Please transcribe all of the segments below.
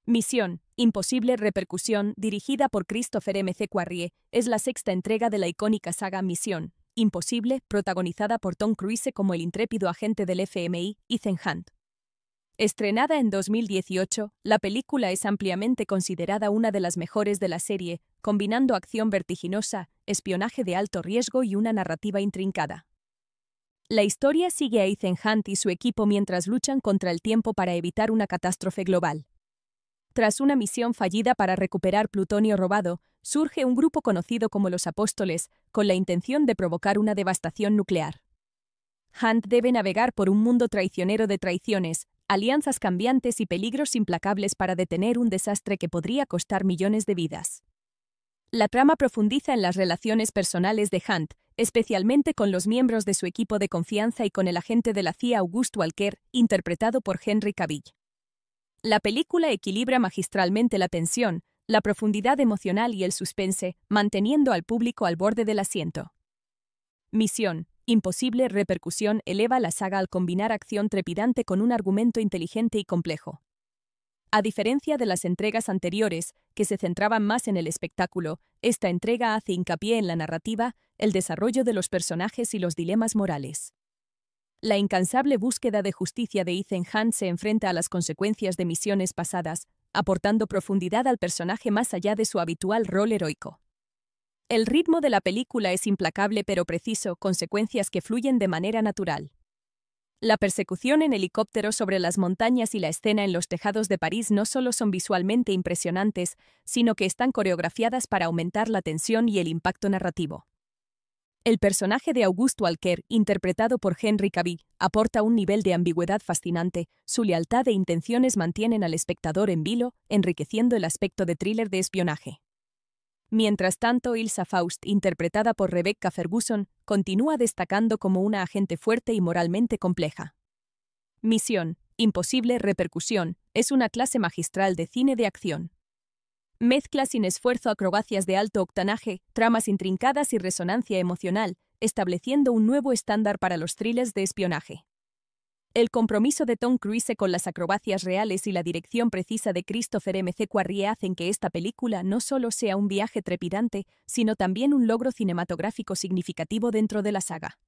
Misión: Imposible Repercusión, dirigida por Christopher M. C. Quarrie, es la sexta entrega de la icónica saga Misión: Imposible, protagonizada por Tom Cruise como el intrépido agente del FMI, Ethan Hunt. Estrenada en 2018, la película es ampliamente considerada una de las mejores de la serie, combinando acción vertiginosa, espionaje de alto riesgo y una narrativa intrincada. La historia sigue a Ethan Hunt y su equipo mientras luchan contra el tiempo para evitar una catástrofe global. Tras una misión fallida para recuperar plutonio robado, surge un grupo conocido como los Apóstoles, con la intención de provocar una devastación nuclear. Hunt debe navegar por un mundo traicionero de traiciones, alianzas cambiantes y peligros implacables para detener un desastre que podría costar millones de vidas. La trama profundiza en las relaciones personales de Hunt, especialmente con los miembros de su equipo de confianza y con el agente de la CIA August Walker, interpretado por Henry Cavill. La película equilibra magistralmente la tensión, la profundidad emocional y el suspense, manteniendo al público al borde del asiento. Misión: Imposible Repercusión eleva la saga al combinar acción trepidante con un argumento inteligente y complejo. A diferencia de las entregas anteriores, que se centraban más en el espectáculo, esta entrega hace hincapié en la narrativa, el desarrollo de los personajes y los dilemas morales. La incansable búsqueda de justicia de Ethan Hunt se enfrenta a las consecuencias de misiones pasadas, aportando profundidad al personaje más allá de su habitual rol heroico. El ritmo de la película es implacable pero preciso, con secuencias que fluyen de manera natural. La persecución en helicóptero sobre las montañas y la escena en los tejados de París no solo son visualmente impresionantes, sino que están coreografiadas para aumentar la tensión y el impacto narrativo. El personaje de August Walker, interpretado por Henry Cavill, aporta un nivel de ambigüedad fascinante. Su lealtad e intenciones mantienen al espectador en vilo, enriqueciendo el aspecto de thriller de espionaje. Mientras tanto, Ilsa Faust, interpretada por Rebecca Ferguson, continúa destacando como una agente fuerte y moralmente compleja. Misión: Imposible Repercusión es una clase magistral de cine de acción. Mezcla sin esfuerzo acrobacias de alto octanaje, tramas intrincadas y resonancia emocional, estableciendo un nuevo estándar para los thrillers de espionaje. El compromiso de Tom Cruise con las acrobacias reales y la dirección precisa de Christopher M. C. Quarrie hacen que esta película no solo sea un viaje trepidante, sino también un logro cinematográfico significativo dentro de la saga.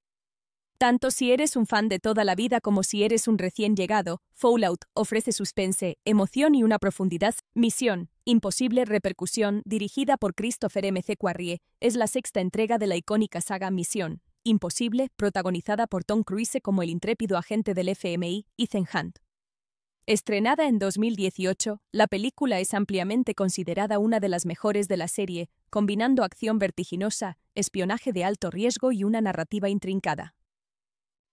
Tanto si eres un fan de toda la vida como si eres un recién llegado, Fallout ofrece suspense, emoción y una profundidad. Misión: Imposible Repercusión, dirigida por Christopher M. C. Quarrie, es la sexta entrega de la icónica saga Misión: Imposible, protagonizada por Tom Cruise como el intrépido agente del FMI, Ethan Hunt. Estrenada en 2018, la película es ampliamente considerada una de las mejores de la serie, combinando acción vertiginosa, espionaje de alto riesgo y una narrativa intrincada.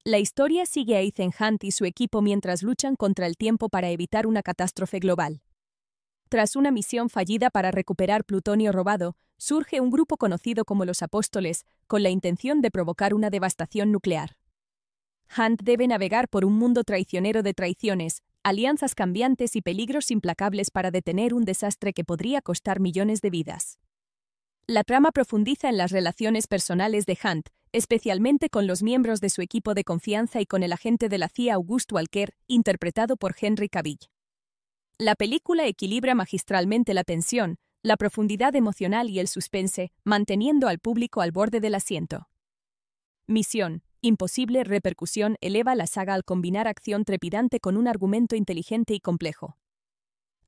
La historia sigue a Ethan Hunt y su equipo mientras luchan contra el tiempo para evitar una catástrofe global. Tras una misión fallida para recuperar plutonio robado, surge un grupo conocido como los Apóstoles, con la intención de provocar una devastación nuclear. Hunt debe navegar por un mundo traicionero de traiciones, alianzas cambiantes y peligros implacables para detener un desastre que podría costar millones de vidas. La trama profundiza en las relaciones personales de Hunt, especialmente con los miembros de su equipo de confianza y con el agente de la CIA August Walker, interpretado por Henry Cavill. La película equilibra magistralmente la tensión, la profundidad emocional y el suspense, manteniendo al público al borde del asiento. Misión: Imposible Repercusión eleva la saga al combinar acción trepidante con un argumento inteligente y complejo.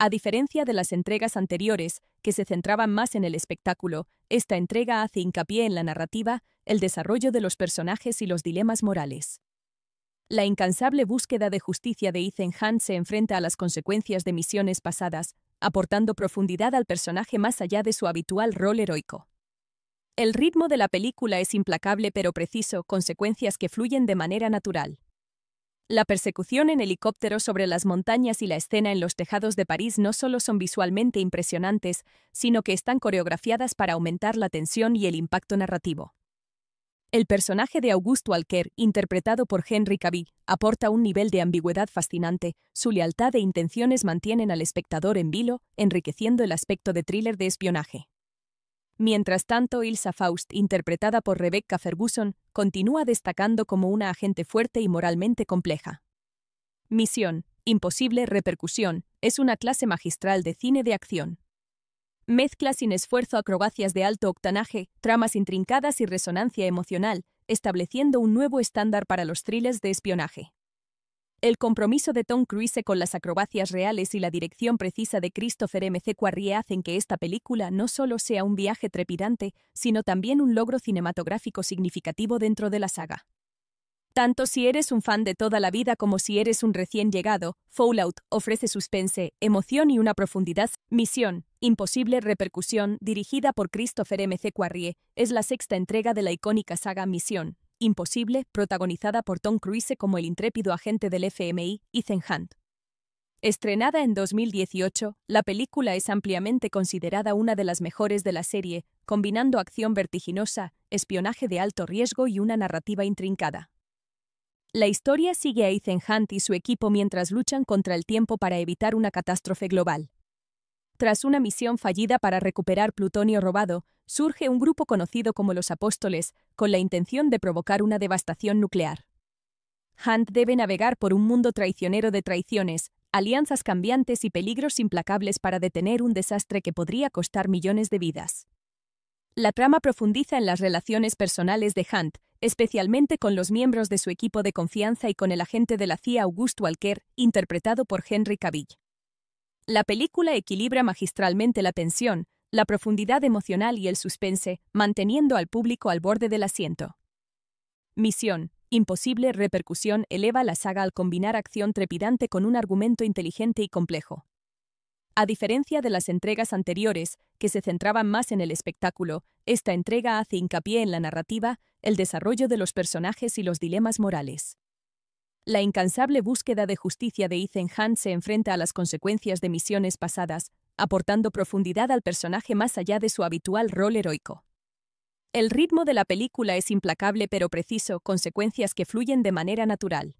A diferencia de las entregas anteriores, que se centraban más en el espectáculo, esta entrega hace hincapié en la narrativa, el desarrollo de los personajes y los dilemas morales. La incansable búsqueda de justicia de Ethan Hunt se enfrenta a las consecuencias de misiones pasadas, aportando profundidad al personaje más allá de su habitual rol heroico. El ritmo de la película es implacable pero preciso, con secuencias que fluyen de manera natural. La persecución en helicóptero sobre las montañas y la escena en los tejados de París no solo son visualmente impresionantes, sino que están coreografiadas para aumentar la tensión y el impacto narrativo. El personaje de August Walker, interpretado por Henry Cavill, aporta un nivel de ambigüedad fascinante. Su lealtad e intenciones mantienen al espectador en vilo, enriqueciendo el aspecto de thriller de espionaje. Mientras tanto, Ilsa Faust, interpretada por Rebecca Ferguson, continúa destacando como una agente fuerte y moralmente compleja. Misión: imposible repercusión, es una clase magistral de cine de acción. Mezcla sin esfuerzo acrobacias de alto octanaje, tramas intrincadas y resonancia emocional, estableciendo un nuevo estándar para los thrillers de espionaje. El compromiso de Tom Cruise con las acrobacias reales y la dirección precisa de Christopher McQuarrie hacen que esta película no solo sea un viaje trepidante, sino también un logro cinematográfico significativo dentro de la saga. Tanto si eres un fan de toda la vida como si eres un recién llegado, Fallout ofrece suspense, emoción y una profundidad. Misión Imposible repercusión, dirigida por Christopher McQuarrie, es la sexta entrega de la icónica saga Misión Imposible, protagonizada por Tom Cruise como el intrépido agente del FMI, Ethan Hunt. Estrenada en 2018, la película es ampliamente considerada una de las mejores de la serie, combinando acción vertiginosa, espionaje de alto riesgo y una narrativa intrincada. La historia sigue a Ethan Hunt y su equipo mientras luchan contra el tiempo para evitar una catástrofe global. Tras una misión fallida para recuperar plutonio robado, surge un grupo conocido como los Apóstoles, con la intención de provocar una devastación nuclear. Hunt debe navegar por un mundo traicionero de traiciones, alianzas cambiantes y peligros implacables para detener un desastre que podría costar millones de vidas. La trama profundiza en las relaciones personales de Hunt, especialmente con los miembros de su equipo de confianza y con el agente de la CIA August Walker, interpretado por Henry Cavill. La película equilibra magistralmente la tensión, la profundidad emocional y el suspense, manteniendo al público al borde del asiento. Misión Imposible repercusión eleva la saga al combinar acción trepidante con un argumento inteligente y complejo. A diferencia de las entregas anteriores, que se centraban más en el espectáculo, esta entrega hace hincapié en la narrativa, el desarrollo de los personajes y los dilemas morales. La incansable búsqueda de justicia de Ethan Hunt se enfrenta a las consecuencias de misiones pasadas, aportando profundidad al personaje más allá de su habitual rol heroico. El ritmo de la película es implacable pero preciso, consecuencias que fluyen de manera natural.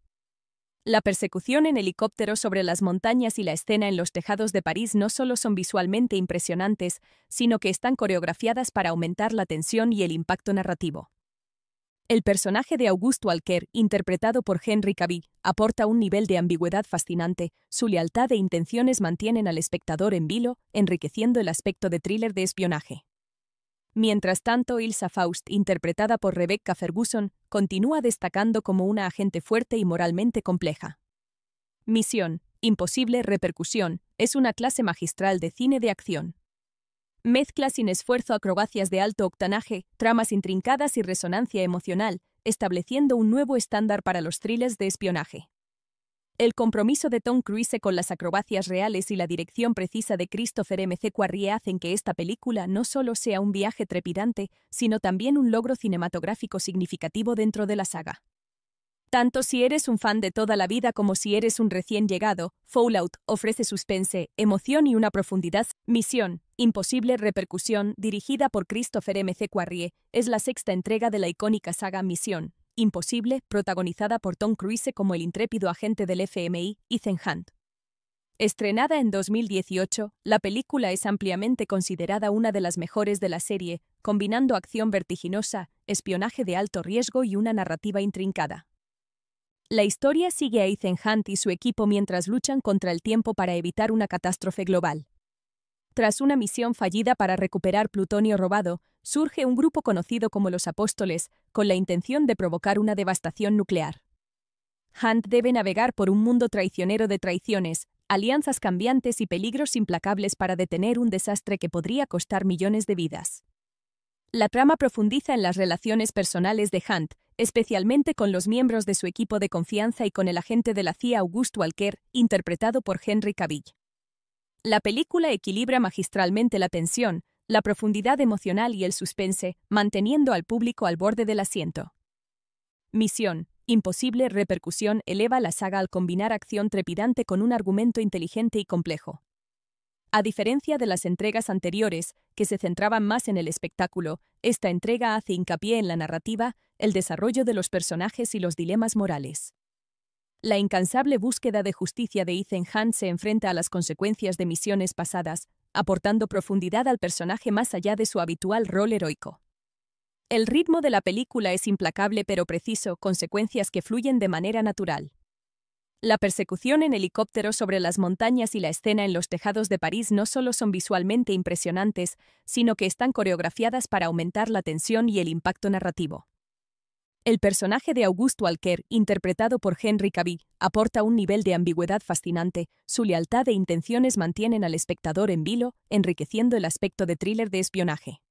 La persecución en helicóptero sobre las montañas y la escena en los tejados de París no solo son visualmente impresionantes, sino que están coreografiadas para aumentar la tensión y el impacto narrativo. El personaje de August Walker, interpretado por Henry Cavill, aporta un nivel de ambigüedad fascinante, su lealtad e intenciones mantienen al espectador en vilo, enriqueciendo el aspecto de thriller de espionaje. Mientras tanto, Ilsa Faust, interpretada por Rebecca Ferguson, continúa destacando como una agente fuerte y moralmente compleja. Misión Imposible repercusión es una clase magistral de cine de acción. Mezcla sin esfuerzo acrobacias de alto octanaje, tramas intrincadas y resonancia emocional, estableciendo un nuevo estándar para los thrillers de espionaje. El compromiso de Tom Cruise con las acrobacias reales y la dirección precisa de Christopher McQuarrie hacen que esta película no solo sea un viaje trepidante, sino también un logro cinematográfico significativo dentro de la saga. Tanto si eres un fan de toda la vida como si eres un recién llegado, Fallout ofrece suspense, emoción y una profundidad. Misión Imposible repercusión, dirigida por Christopher McQuarrie, es la sexta entrega de la icónica saga Misión Imposible, protagonizada por Tom Cruise como el intrépido agente del FMI, Ethan Hunt. Estrenada en 2018, la película es ampliamente considerada una de las mejores de la serie, combinando acción vertiginosa, espionaje de alto riesgo y una narrativa intrincada. La historia sigue a Ethan Hunt y su equipo mientras luchan contra el tiempo para evitar una catástrofe global. Tras una misión fallida para recuperar plutonio robado, surge un grupo conocido como los Apóstoles, con la intención de provocar una devastación nuclear. Hunt debe navegar por un mundo traicionero de traiciones, alianzas cambiantes y peligros implacables para detener un desastre que podría costar millones de vidas. La trama profundiza en las relaciones personales de Hunt, especialmente con los miembros de su equipo de confianza y con el agente de la CIA August Walker, interpretado por Henry Cavill. La película equilibra magistralmente la tensión, la profundidad emocional y el suspense, manteniendo al público al borde del asiento. Misión Imposible repercusión eleva la saga al combinar acción trepidante con un argumento inteligente y complejo. A diferencia de las entregas anteriores, que se centraban más en el espectáculo, esta entrega hace hincapié en la narrativa, el desarrollo de los personajes y los dilemas morales. La incansable búsqueda de justicia de Ethan Hunt se enfrenta a las consecuencias de misiones pasadas, aportando profundidad al personaje más allá de su habitual rol heroico. El ritmo de la película es implacable pero preciso, consecuencias que fluyen de manera natural. La persecución en helicóptero sobre las montañas y la escena en los tejados de París no solo son visualmente impresionantes, sino que están coreografiadas para aumentar la tensión y el impacto narrativo. El personaje de Auguste Walker, interpretado por Henry Cavill, aporta un nivel de ambigüedad fascinante. Su lealtad e intenciones mantienen al espectador en vilo, enriqueciendo el aspecto de thriller de espionaje.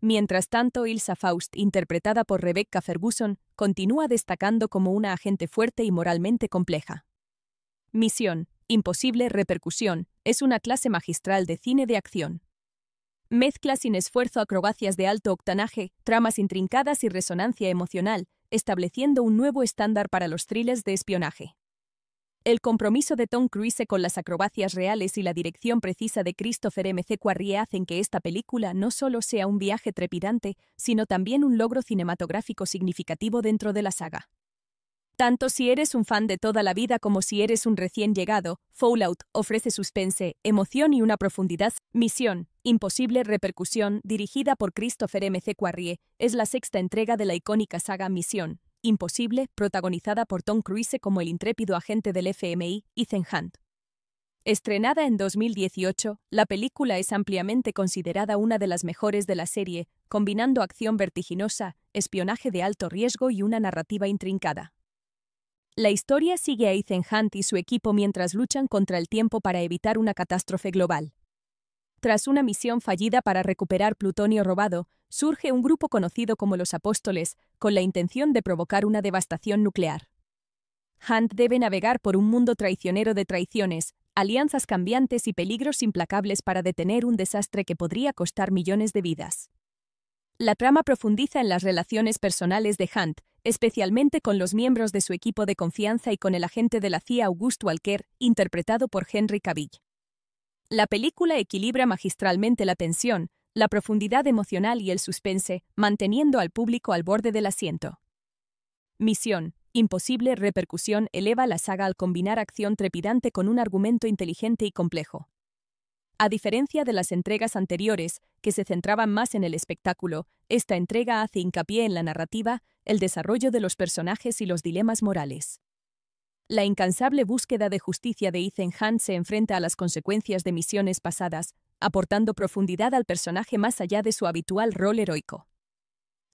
Mientras tanto, Ilsa Faust, interpretada por Rebecca Ferguson, continúa destacando como una agente fuerte y moralmente compleja. Misión: Imposible Repercusión es una clase magistral de cine de acción. Mezcla sin esfuerzo acrobacias de alto octanaje, tramas intrincadas y resonancia emocional, estableciendo un nuevo estándar para los thrillers de espionaje. El compromiso de Tom Cruise con las acrobacias reales y la dirección precisa de Christopher McQuarrie hacen que esta película no solo sea un viaje trepidante, sino también un logro cinematográfico significativo dentro de la saga. Tanto si eres un fan de toda la vida como si eres un recién llegado, Fallout ofrece suspense, emoción y una profundidad. Misión: Imposible Repercusión, dirigida por Christopher McQuarrie, es la sexta entrega de la icónica saga Misión Imposible, protagonizada por Tom Cruise como el intrépido agente del FMI, Ethan Hunt. Estrenada en 2018, la película es ampliamente considerada una de las mejores de la serie, combinando acción vertiginosa, espionaje de alto riesgo y una narrativa intrincada. La historia sigue a Ethan Hunt y su equipo mientras luchan contra el tiempo para evitar una catástrofe global. Tras una misión fallida para recuperar plutonio robado, surge un grupo conocido como los Apóstoles, con la intención de provocar una devastación nuclear. Hunt debe navegar por un mundo traicionero de traiciones, alianzas cambiantes y peligros implacables para detener un desastre que podría costar millones de vidas. La trama profundiza en las relaciones personales de Hunt, especialmente con los miembros de su equipo de confianza y con el agente de la CIA Auguste Walker, interpretado por Henry Cavill. La película equilibra magistralmente la tensión, la profundidad emocional y el suspense, manteniendo al público al borde del asiento. Misión: Imposible Repercusión eleva la saga al combinar acción trepidante con un argumento inteligente y complejo. A diferencia de las entregas anteriores, que se centraban más en el espectáculo, esta entrega hace hincapié en la narrativa, el desarrollo de los personajes y los dilemas morales. La incansable búsqueda de justicia de Ethan Hunt se enfrenta a las consecuencias de misiones pasadas, aportando profundidad al personaje más allá de su habitual rol heroico.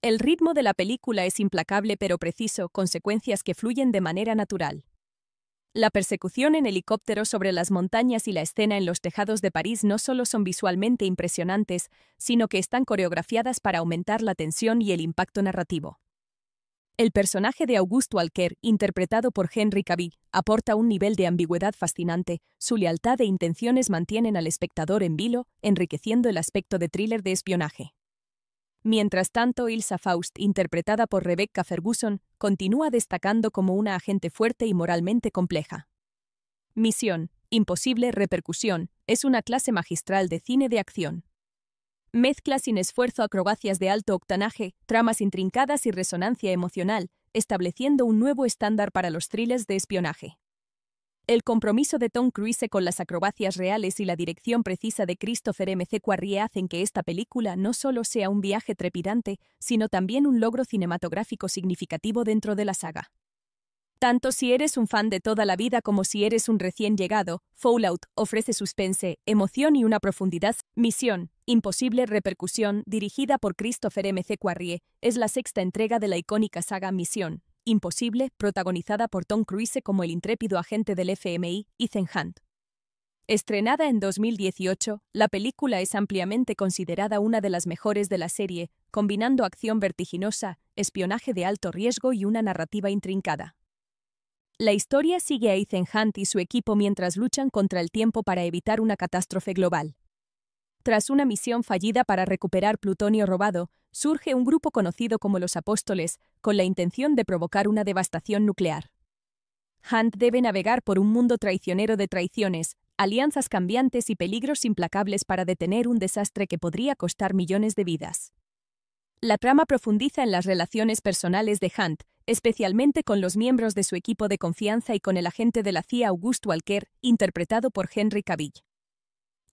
El ritmo de la película es implacable pero preciso, consecuencias que fluyen de manera natural. La persecución en helicóptero sobre las montañas y la escena en los tejados de París no solo son visualmente impresionantes, sino que están coreografiadas para aumentar la tensión y el impacto narrativo. El personaje de Auguste Walker, interpretado por Henry Cavill, aporta un nivel de ambigüedad fascinante. Su lealtad e intenciones mantienen al espectador en vilo, enriqueciendo el aspecto de thriller de espionaje. Mientras tanto, Ilsa Faust, interpretada por Rebecca Ferguson, continúa destacando como una agente fuerte y moralmente compleja. Misión: Imposible Repercusión es una clase magistral de cine de acción. Mezcla sin esfuerzo acrobacias de alto octanaje, tramas intrincadas y resonancia emocional, estableciendo un nuevo estándar para los thrillers de espionaje. El compromiso de Tom Cruise con las acrobacias reales y la dirección precisa de Christopher McQuarrie hacen que esta película no solo sea un viaje trepidante, sino también un logro cinematográfico significativo dentro de la saga. Tanto si eres un fan de toda la vida como si eres un recién llegado, Fallout ofrece suspense, emoción y una profundidad. Misión: Imposible Repercusión, dirigida por Christopher McQuarrie, es la sexta entrega de la icónica saga Misión Imposible, protagonizada por Tom Cruise como el intrépido agente del FMI, Ethan Hunt. Estrenada en 2018, la película es ampliamente considerada una de las mejores de la serie, combinando acción vertiginosa, espionaje de alto riesgo y una narrativa intrincada. La historia sigue a Ethan Hunt y su equipo mientras luchan contra el tiempo para evitar una catástrofe global. Tras una misión fallida para recuperar plutonio robado, surge un grupo conocido como los Apóstoles, con la intención de provocar una devastación nuclear. Hunt debe navegar por un mundo traicionero de traiciones, alianzas cambiantes y peligros implacables para detener un desastre que podría costar millones de vidas. La trama profundiza en las relaciones personales de Hunt, especialmente con los miembros de su equipo de confianza y con el agente de la CIA Auguste Walker, interpretado por Henry Cavill.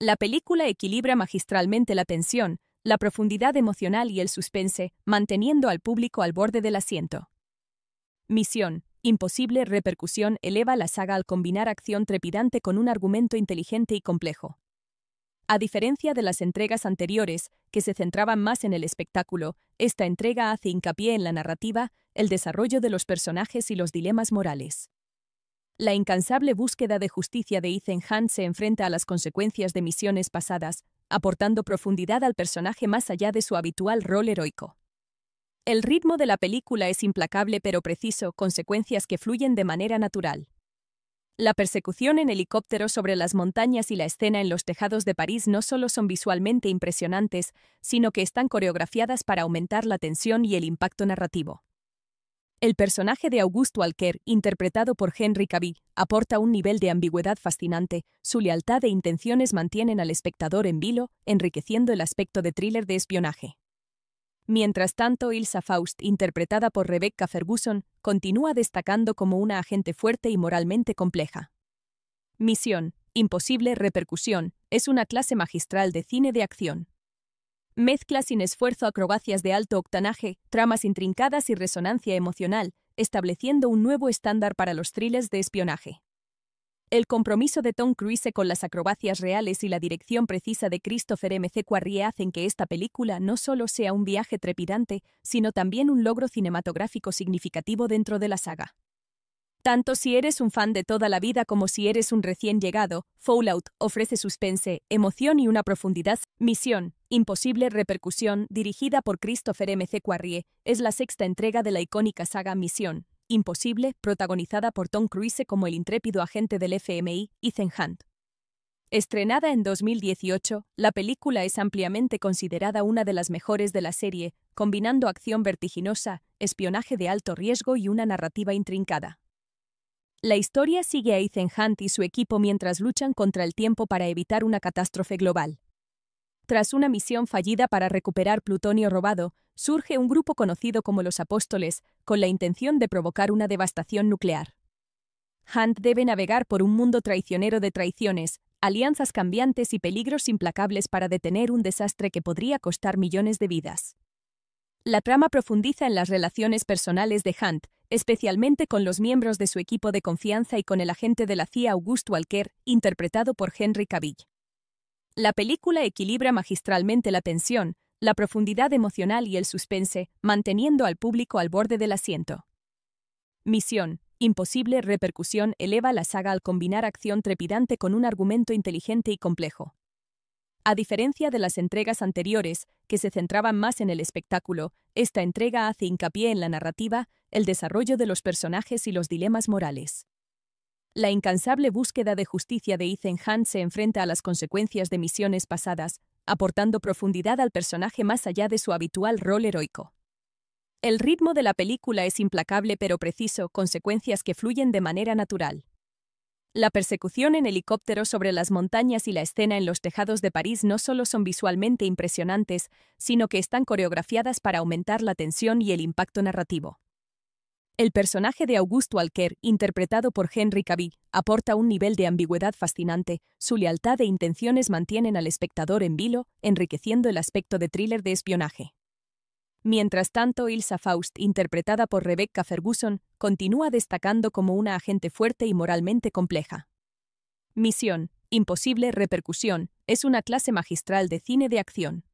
La película equilibra magistralmente la tensión, la profundidad emocional y el suspense, manteniendo al público al borde del asiento. Misión: Imposible repercusión eleva la saga al combinar acción trepidante con un argumento inteligente y complejo. A diferencia de las entregas anteriores, que se centraban más en el espectáculo, esta entrega hace hincapié en la narrativa, el desarrollo de los personajes y los dilemas morales. La incansable búsqueda de justicia de Ethan Hunt se enfrenta a las consecuencias de misiones pasadas, aportando profundidad al personaje más allá de su habitual rol heroico. El ritmo de la película es implacable pero preciso, consecuencias que fluyen de manera natural. La persecución en helicóptero sobre las montañas y la escena en los tejados de París no solo son visualmente impresionantes, sino que están coreografiadas para aumentar la tensión y el impacto narrativo. El personaje de Auguste Walker, interpretado por Henry Cavill, aporta un nivel de ambigüedad fascinante, su lealtad e intenciones mantienen al espectador en vilo, enriqueciendo el aspecto de thriller de espionaje. Mientras tanto, Ilsa Faust, interpretada por Rebecca Ferguson, continúa destacando como una agente fuerte y moralmente compleja. Misión: Imposible repercusión, es una clase magistral de cine de acción. Mezcla sin esfuerzo acrobacias de alto octanaje, tramas intrincadas y resonancia emocional, estableciendo un nuevo estándar para los thrillers de espionaje. El compromiso de Tom Cruise con las acrobacias reales y la dirección precisa de Christopher McQuarrie hacen que esta película no solo sea un viaje trepidante, sino también un logro cinematográfico significativo dentro de la saga. Tanto si eres un fan de toda la vida como si eres un recién llegado, Fallout ofrece suspense, emoción y una profundidad. Misión: Imposible repercusión, dirigida por Christopher McQuarrie, es la sexta entrega de la icónica saga Misión Imposible, protagonizada por Tom Cruise como el intrépido agente del FMI, Ethan Hunt. Estrenada en 2018, la película es ampliamente considerada una de las mejores de la serie, combinando acción vertiginosa, espionaje de alto riesgo y una narrativa intrincada. La historia sigue a Ethan Hunt y su equipo mientras luchan contra el tiempo para evitar una catástrofe global. Tras una misión fallida para recuperar plutonio robado, surge un grupo conocido como los Apóstoles, con la intención de provocar una devastación nuclear. Hunt debe navegar por un mundo traicionero de traiciones, alianzas cambiantes y peligros implacables para detener un desastre que podría costar millones de vidas. La trama profundiza en las relaciones personales de Hunt, especialmente con los miembros de su equipo de confianza y con el agente de la CIA Auguste Walker, interpretado por Henry Cavill. La película equilibra magistralmente la tensión, la profundidad emocional y el suspense, manteniendo al público al borde del asiento. Misión: Imposible repercusión eleva la saga al combinar acción trepidante con un argumento inteligente y complejo. A diferencia de las entregas anteriores, que se centraban más en el espectáculo, esta entrega hace hincapié en la narrativa, el desarrollo de los personajes y los dilemas morales. La incansable búsqueda de justicia de Ethan Hunt se enfrenta a las consecuencias de misiones pasadas, aportando profundidad al personaje más allá de su habitual rol heroico. El ritmo de la película es implacable pero preciso, consecuencias que fluyen de manera natural. La persecución en helicóptero sobre las montañas y la escena en los tejados de París no solo son visualmente impresionantes, sino que están coreografiadas para aumentar la tensión y el impacto narrativo. El personaje de Auguste Walker, interpretado por Henry Cavill, aporta un nivel de ambigüedad fascinante, su lealtad e intenciones mantienen al espectador en vilo, enriqueciendo el aspecto de thriller de espionaje. Mientras tanto, Ilsa Faust, interpretada por Rebecca Ferguson, continúa destacando como una agente fuerte y moralmente compleja. Misión: Imposible repercusión, es una clase magistral de cine de acción.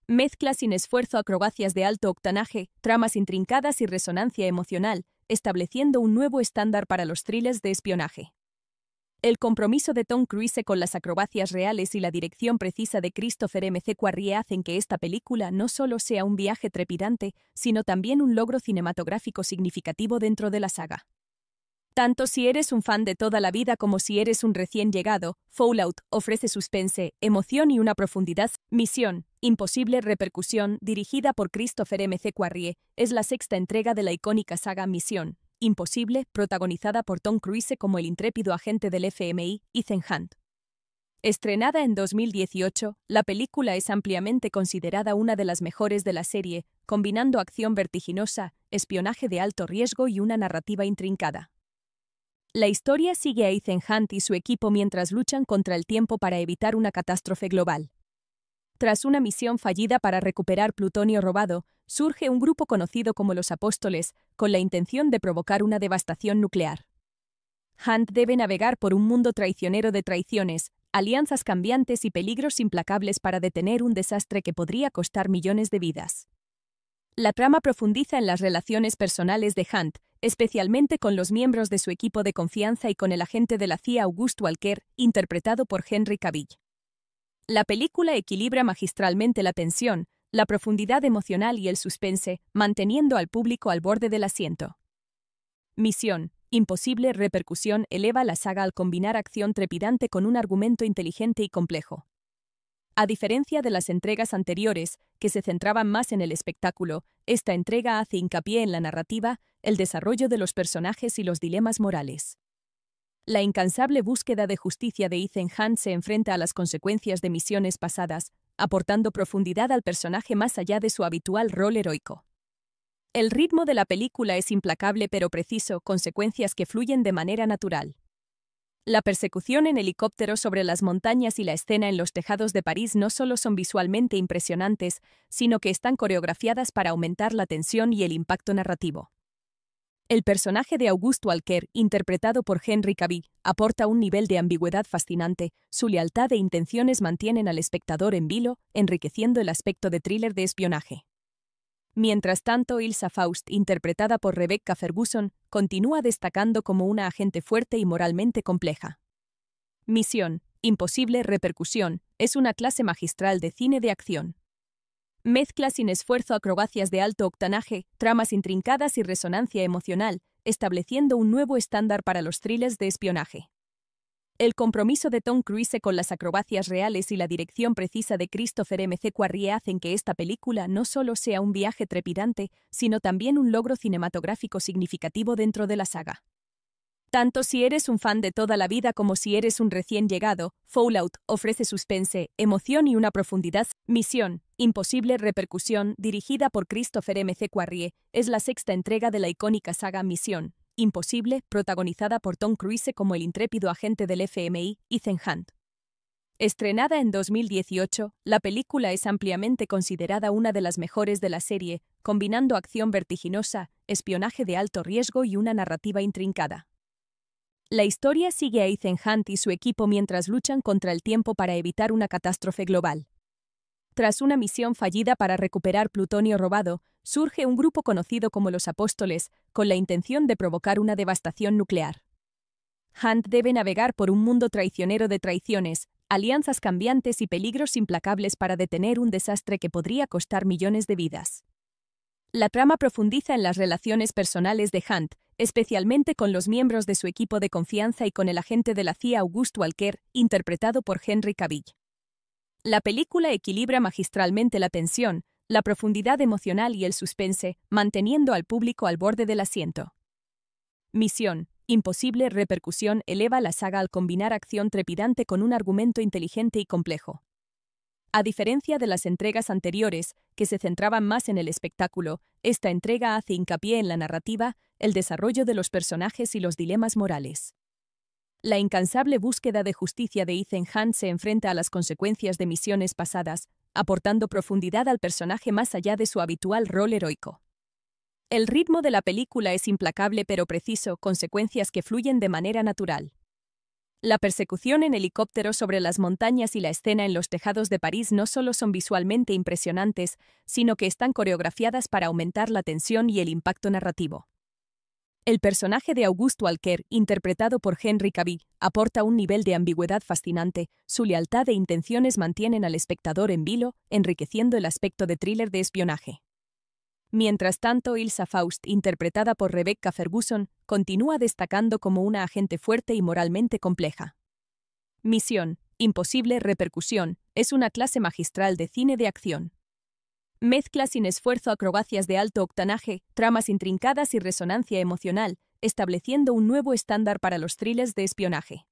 Mezcla sin esfuerzo acrobacias de alto octanaje, tramas intrincadas y resonancia emocional, estableciendo un nuevo estándar para los thrillers de espionaje. El compromiso de Tom Cruise con las acrobacias reales y la dirección precisa de Christopher McQuarrie hacen que esta película no solo sea un viaje trepidante, sino también un logro cinematográfico significativo dentro de la saga. Tanto si eres un fan de toda la vida como si eres un recién llegado, Fallout ofrece suspense, emoción y una profundidad. Misión: Imposible repercusión, dirigida por Christopher McQuarrie, es la sexta entrega de la icónica saga Misión Imposible, protagonizada por Tom Cruise como el intrépido agente del FMI, Ethan Hunt. Estrenada en 2018, la película es ampliamente considerada una de las mejores de la serie, combinando acción vertiginosa, espionaje de alto riesgo y una narrativa intrincada. La historia sigue a Ethan Hunt y su equipo mientras luchan contra el tiempo para evitar una catástrofe global. Tras una misión fallida para recuperar plutonio robado, surge un grupo conocido como los Apóstoles, con la intención de provocar una devastación nuclear. Hunt debe navegar por un mundo traicionero de traiciones, alianzas cambiantes y peligros implacables para detener un desastre que podría costar millones de vidas. La trama profundiza en las relaciones personales de Hunt, especialmente con los miembros de su equipo de confianza y con el agente de la CIA August Walker, interpretado por Henry Cavill. La película equilibra magistralmente la tensión, la profundidad emocional y el suspense, manteniendo al público al borde del asiento. Misión imposible repercusión eleva la saga al combinar acción trepidante con un argumento inteligente y complejo. A diferencia de las entregas anteriores, que se centraban más en el espectáculo, esta entrega hace hincapié en la narrativa, el desarrollo de los personajes y los dilemas morales. La incansable búsqueda de justicia de Ethan Hunt se enfrenta a las consecuencias de misiones pasadas, aportando profundidad al personaje más allá de su habitual rol heroico. El ritmo de la película es implacable pero preciso, consecuencias que fluyen de manera natural. La persecución en helicóptero sobre las montañas y la escena en los tejados de París no solo son visualmente impresionantes, sino que están coreografiadas para aumentar la tensión y el impacto narrativo. El personaje de August Walker, interpretado por Henry Cavill, aporta un nivel de ambigüedad fascinante, su lealtad e intenciones mantienen al espectador en vilo, enriqueciendo el aspecto de thriller de espionaje. Mientras tanto, Ilsa Faust, interpretada por Rebecca Ferguson, continúa destacando como una agente fuerte y moralmente compleja. Misión imposible repercusión es una clase magistral de cine de acción. Mezcla sin esfuerzo acrobacias de alto octanaje, tramas intrincadas y resonancia emocional, estableciendo un nuevo estándar para los thrillers de espionaje. El compromiso de Tom Cruise con las acrobacias reales y la dirección precisa de Christopher McQuarrie hacen que esta película no solo sea un viaje trepidante, sino también un logro cinematográfico significativo dentro de la saga. Tanto si eres un fan de toda la vida como si eres un recién llegado, Fallout ofrece suspense, emoción y una profundidad. Misión imposible repercusión, dirigida por Christopher McQuarrie, es la sexta entrega de la icónica saga Misión imposible, protagonizada por Tom Cruise como el intrépido agente del FMI, Ethan Hunt. Estrenada en 2018, la película es ampliamente considerada una de las mejores de la serie, combinando acción vertiginosa, espionaje de alto riesgo y una narrativa intrincada. La historia sigue a Ethan Hunt y su equipo mientras luchan contra el tiempo para evitar una catástrofe global. Tras una misión fallida para recuperar plutonio robado, surge un grupo conocido como los Apóstoles, con la intención de provocar una devastación nuclear. Hunt debe navegar por un mundo traicionero de traiciones, alianzas cambiantes y peligros implacables para detener un desastre que podría costar millones de vidas. La trama profundiza en las relaciones personales de Hunt, especialmente con los miembros de su equipo de confianza y con el agente de la CIA August Walker, interpretado por Henry Cavill. La película equilibra magistralmente la tensión, la profundidad emocional y el suspense, manteniendo al público al borde del asiento. Misión imposible repercusión eleva la saga al combinar acción trepidante con un argumento inteligente y complejo. A diferencia de las entregas anteriores, que se centraban más en el espectáculo, esta entrega hace hincapié en la narrativa, el desarrollo de los personajes y los dilemas morales. La incansable búsqueda de justicia de Ethan Hunt se enfrenta a las consecuencias de misiones pasadas, aportando profundidad al personaje más allá de su habitual rol heroico. El ritmo de la película es implacable pero preciso, consecuencias que fluyen de manera natural. La persecución en helicóptero sobre las montañas y la escena en los tejados de París no solo son visualmente impresionantes, sino que están coreografiadas para aumentar la tensión y el impacto narrativo. El personaje de August Walker, interpretado por Henry Cavill, aporta un nivel de ambigüedad fascinante, su lealtad e intenciones mantienen al espectador en vilo, enriqueciendo el aspecto de thriller de espionaje. Mientras tanto, Ilsa Faust, interpretada por Rebecca Ferguson, continúa destacando como una agente fuerte y moralmente compleja. Misión imposible repercusión es una clase magistral de cine de acción. Mezcla sin esfuerzo acrobacias de alto octanaje, tramas intrincadas y resonancia emocional, estableciendo un nuevo estándar para los thrillers de espionaje.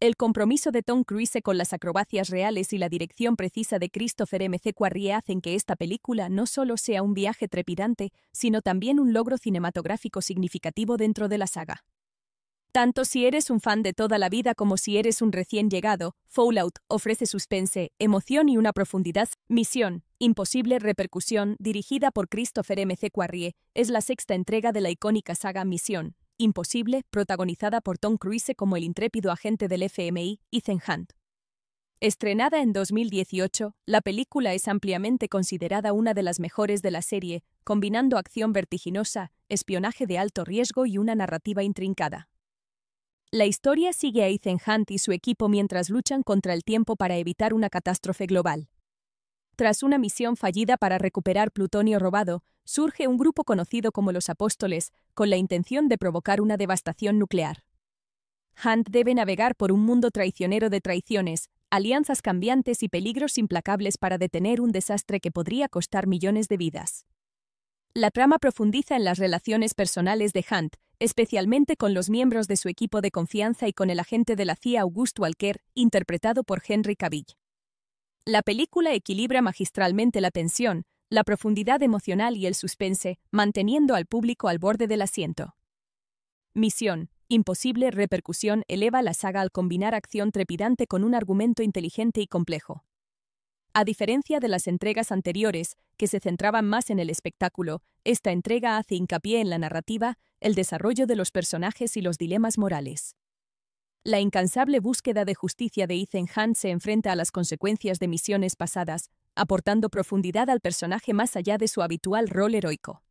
El compromiso de Tom Cruise con las acrobacias reales y la dirección precisa de Christopher McQuarrie hacen que esta película no solo sea un viaje trepidante, sino también un logro cinematográfico significativo dentro de la saga. Tanto si eres un fan de toda la vida como si eres un recién llegado, Fallout ofrece suspense, emoción y una profundidad. Misión Imposible Repercusión, dirigida por Christopher McQuarrie, es la sexta entrega de la icónica saga Misión Imposible, protagonizada por Tom Cruise como el intrépido agente del FMI, Ethan Hunt. Estrenada en 2018, la película es ampliamente considerada una de las mejores de la serie, combinando acción vertiginosa, espionaje de alto riesgo y una narrativa intrincada. La historia sigue a Ethan Hunt y su equipo mientras luchan contra el tiempo para evitar una catástrofe global. Tras una misión fallida para recuperar plutonio robado, surge un grupo conocido como los Apóstoles, con la intención de provocar una devastación nuclear. Hunt debe navegar por un mundo traicionero de traiciones, alianzas cambiantes y peligros implacables para detener un desastre que podría costar millones de vidas. La trama profundiza en las relaciones personales de Hunt, especialmente con los miembros de su equipo de confianza y con el agente de la CIA August Walker, interpretado por Henry Cavill. La película equilibra magistralmente la tensión, la profundidad emocional y el suspense, manteniendo al público al borde del asiento. Misión Imposible Repercusión eleva la saga al combinar acción trepidante con un argumento inteligente y complejo. A diferencia de las entregas anteriores, que se centraban más en el espectáculo, esta entrega hace hincapié en la narrativa, el desarrollo de los personajes y los dilemas morales. La incansable búsqueda de justicia de Ethan Hunt se enfrenta a las consecuencias de misiones pasadas, aportando profundidad al personaje más allá de su habitual rol heroico.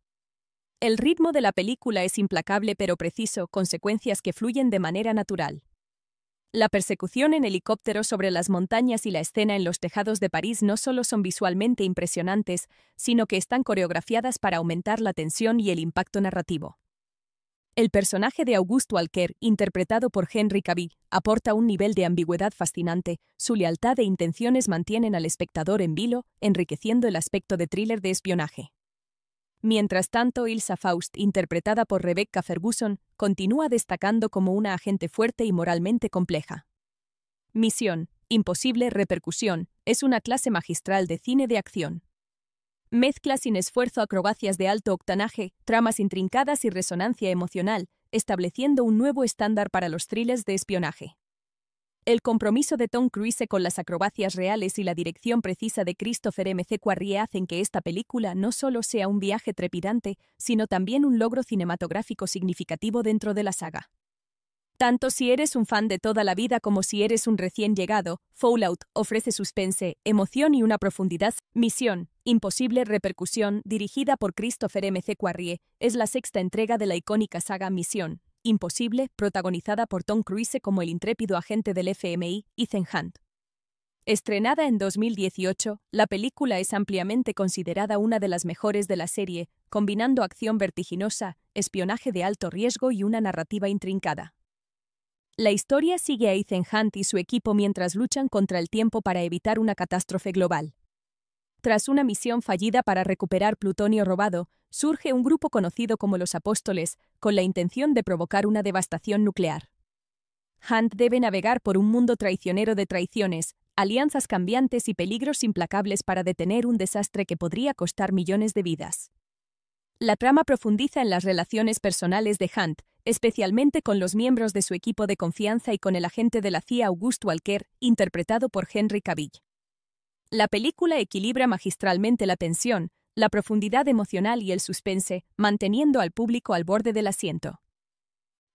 El ritmo de la película es implacable pero preciso, consecuencias que fluyen de manera natural. La persecución en helicóptero sobre las montañas y la escena en los tejados de París no solo son visualmente impresionantes, sino que están coreografiadas para aumentar la tensión y el impacto narrativo. El personaje de August Walker, interpretado por Henry Cavill, aporta un nivel de ambigüedad fascinante, su lealtad e intenciones mantienen al espectador en vilo, enriqueciendo el aspecto de thriller de espionaje. Mientras tanto, Ilsa Faust, interpretada por Rebecca Ferguson, continúa destacando como una agente fuerte y moralmente compleja. Misión Imposible Repercusión es una clase magistral de cine de acción. Mezcla sin esfuerzo acrobacias de alto octanaje, tramas intrincadas y resonancia emocional, estableciendo un nuevo estándar para los thrillers de espionaje. El compromiso de Tom Cruise con las acrobacias reales y la dirección precisa de Christopher McQuarrie hacen que esta película no solo sea un viaje trepidante, sino también un logro cinematográfico significativo dentro de la saga. Tanto si eres un fan de toda la vida como si eres un recién llegado, Fallout ofrece suspense, emoción y una profundidad. Misión Imposible Repercusión, dirigida por Christopher McQuarrie, es la sexta entrega de la icónica saga Misión Imposible, protagonizada por Tom Cruise como el intrépido agente del FMI, Ethan Hunt. Estrenada en 2018, la película es ampliamente considerada una de las mejores de la serie, combinando acción vertiginosa, espionaje de alto riesgo y una narrativa intrincada. La historia sigue a Ethan Hunt y su equipo mientras luchan contra el tiempo para evitar una catástrofe global. Tras una misión fallida para recuperar plutonio robado, surge un grupo conocido como los Apóstoles, con la intención de provocar una devastación nuclear. Hunt debe navegar por un mundo traicionero de traiciones, alianzas cambiantes y peligros implacables para detener un desastre que podría costar millones de vidas. La trama profundiza en las relaciones personales de Hunt, especialmente con los miembros de su equipo de confianza y con el agente de la CIA August Walker, interpretado por Henry Cavill. La película equilibra magistralmente la tensión, la profundidad emocional y el suspense, manteniendo al público al borde del asiento.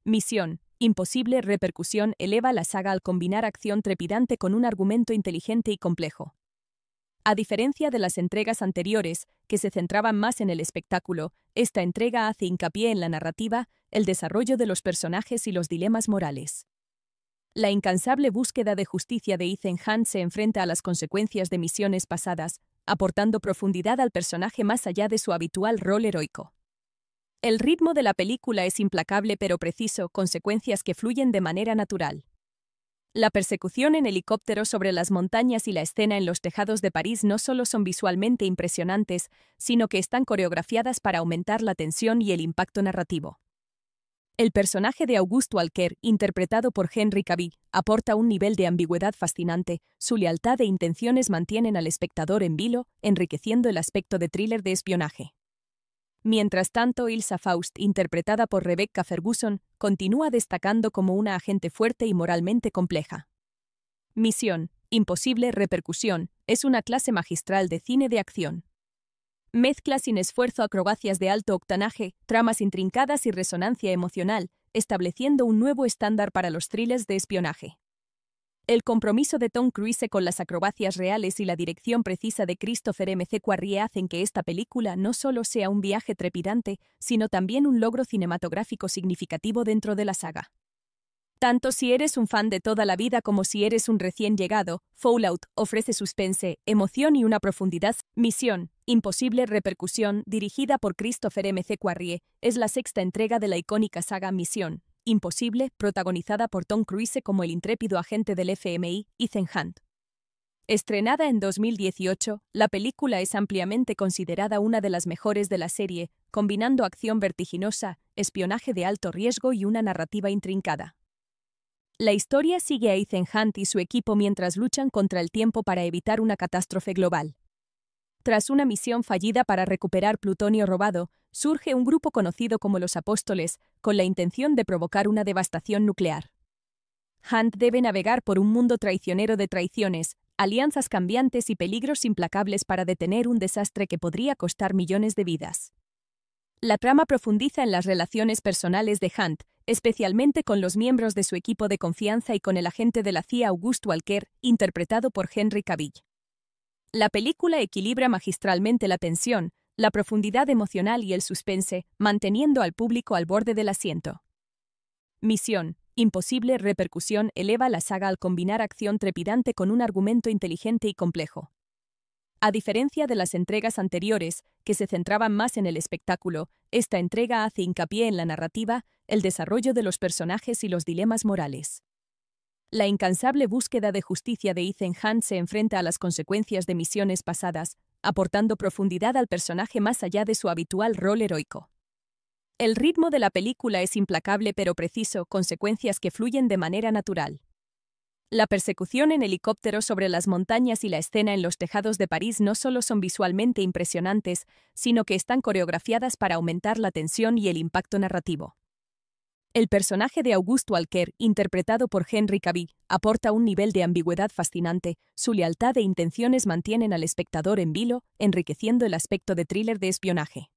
Misión Imposible Repercusión eleva la saga al combinar acción trepidante con un argumento inteligente y complejo. A diferencia de las entregas anteriores, que se centraban más en el espectáculo, esta entrega hace hincapié en la narrativa, el desarrollo de los personajes y los dilemas morales. La incansable búsqueda de justicia de Ethan Hunt se enfrenta a las consecuencias de misiones pasadas, aportando profundidad al personaje más allá de su habitual rol heroico. El ritmo de la película es implacable pero preciso, consecuencias que fluyen de manera natural. La persecución en helicóptero sobre las montañas y la escena en los tejados de París no solo son visualmente impresionantes, sino que están coreografiadas para aumentar la tensión y el impacto narrativo. El personaje de August Walker, interpretado por Henry Cavill, aporta un nivel de ambigüedad fascinante, su lealtad e intenciones mantienen al espectador en vilo, enriqueciendo el aspecto de thriller de espionaje. Mientras tanto, Ilsa Faust, interpretada por Rebecca Ferguson, continúa destacando como una agente fuerte y moralmente compleja. Misión: imposible repercusión, es una clase magistral de cine de acción. Mezcla sin esfuerzo acrobacias de alto octanaje, tramas intrincadas y resonancia emocional, estableciendo un nuevo estándar para los thrillers de espionaje. El compromiso de Tom Cruise con las acrobacias reales y la dirección precisa de Christopher McQuarrie hacen que esta película no solo sea un viaje trepidante, sino también un logro cinematográfico significativo dentro de la saga. Tanto si eres un fan de toda la vida como si eres un recién llegado, Fallout ofrece suspense, emoción y una profundidad. Misión: imposible repercusión, dirigida por Christopher McQuarrie, es la sexta entrega de la icónica saga Misión Imposible, protagonizada por Tom Cruise como el intrépido agente del FMI, Ethan Hunt. Estrenada en 2018, la película es ampliamente considerada una de las mejores de la serie, combinando acción vertiginosa, espionaje de alto riesgo y una narrativa intrincada. La historia sigue a Ethan Hunt y su equipo mientras luchan contra el tiempo para evitar una catástrofe global. Tras una misión fallida para recuperar plutonio robado, surge un grupo conocido como los Apóstoles, con la intención de provocar una devastación nuclear. Hunt debe navegar por un mundo traicionero de traiciones, alianzas cambiantes y peligros implacables para detener un desastre que podría costar millones de vidas. La trama profundiza en las relaciones personales de Hunt, especialmente con los miembros de su equipo de confianza y con el agente de la CIA August Walker, interpretado por Henry Cavill. La película equilibra magistralmente la tensión, la profundidad emocional y el suspense, manteniendo al público al borde del asiento. Misión: imposible repercusión eleva la saga al combinar acción trepidante con un argumento inteligente y complejo. A diferencia de las entregas anteriores, que se centraban más en el espectáculo, esta entrega hace hincapié en la narrativa, el desarrollo de los personajes y los dilemas morales. La incansable búsqueda de justicia de Ethan Hunt se enfrenta a las consecuencias de misiones pasadas, aportando profundidad al personaje más allá de su habitual rol heroico. El ritmo de la película es implacable pero preciso, consecuencias que fluyen de manera natural. La persecución en helicóptero sobre las montañas y la escena en los tejados de París no solo son visualmente impresionantes, sino que están coreografiadas para aumentar la tensión y el impacto narrativo. El personaje de August Walker, interpretado por Henry Cavill, aporta un nivel de ambigüedad fascinante, su lealtad e intenciones mantienen al espectador en vilo, enriqueciendo el aspecto de thriller de espionaje.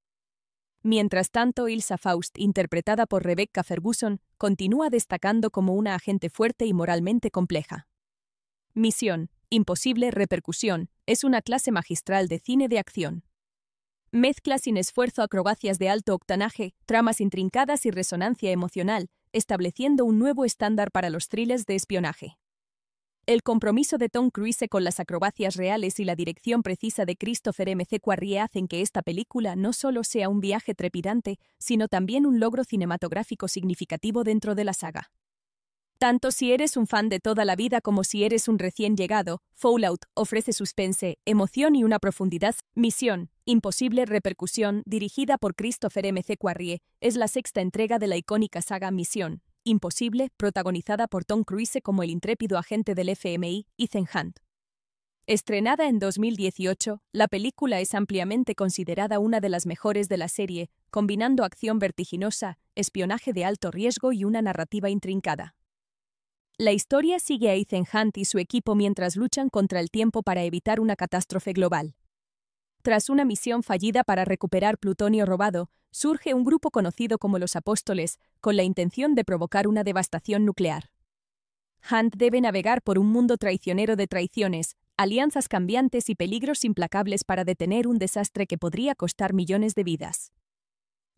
Mientras tanto, Ilsa Faust, interpretada por Rebecca Ferguson, continúa destacando como una agente fuerte y moralmente compleja. Misión: imposible repercusión, es una clase magistral de cine de acción. Mezcla sin esfuerzo acrobacias de alto octanaje, tramas intrincadas y resonancia emocional, estableciendo un nuevo estándar para los thrillers de espionaje. El compromiso de Tom Cruise con las acrobacias reales y la dirección precisa de Christopher McQuarrie hacen que esta película no solo sea un viaje trepidante, sino también un logro cinematográfico significativo dentro de la saga. Tanto si eres un fan de toda la vida como si eres un recién llegado, Fallout ofrece suspense, emoción y una profundidad. Misión: imposible repercusión, dirigida por Christopher McQuarrie, es la sexta entrega de la icónica saga Misión Imposible, protagonizada por Tom Cruise como el intrépido agente del FMI, Ethan Hunt. Estrenada en 2018, la película es ampliamente considerada una de las mejores de la serie, combinando acción vertiginosa, espionaje de alto riesgo y una narrativa intrincada. La historia sigue a Ethan Hunt y su equipo mientras luchan contra el tiempo para evitar una catástrofe global. Tras una misión fallida para recuperar plutonio robado, surge un grupo conocido como los Apóstoles, con la intención de provocar una devastación nuclear. Hunt debe navegar por un mundo traicionero de traiciones, alianzas cambiantes y peligros implacables para detener un desastre que podría costar millones de vidas.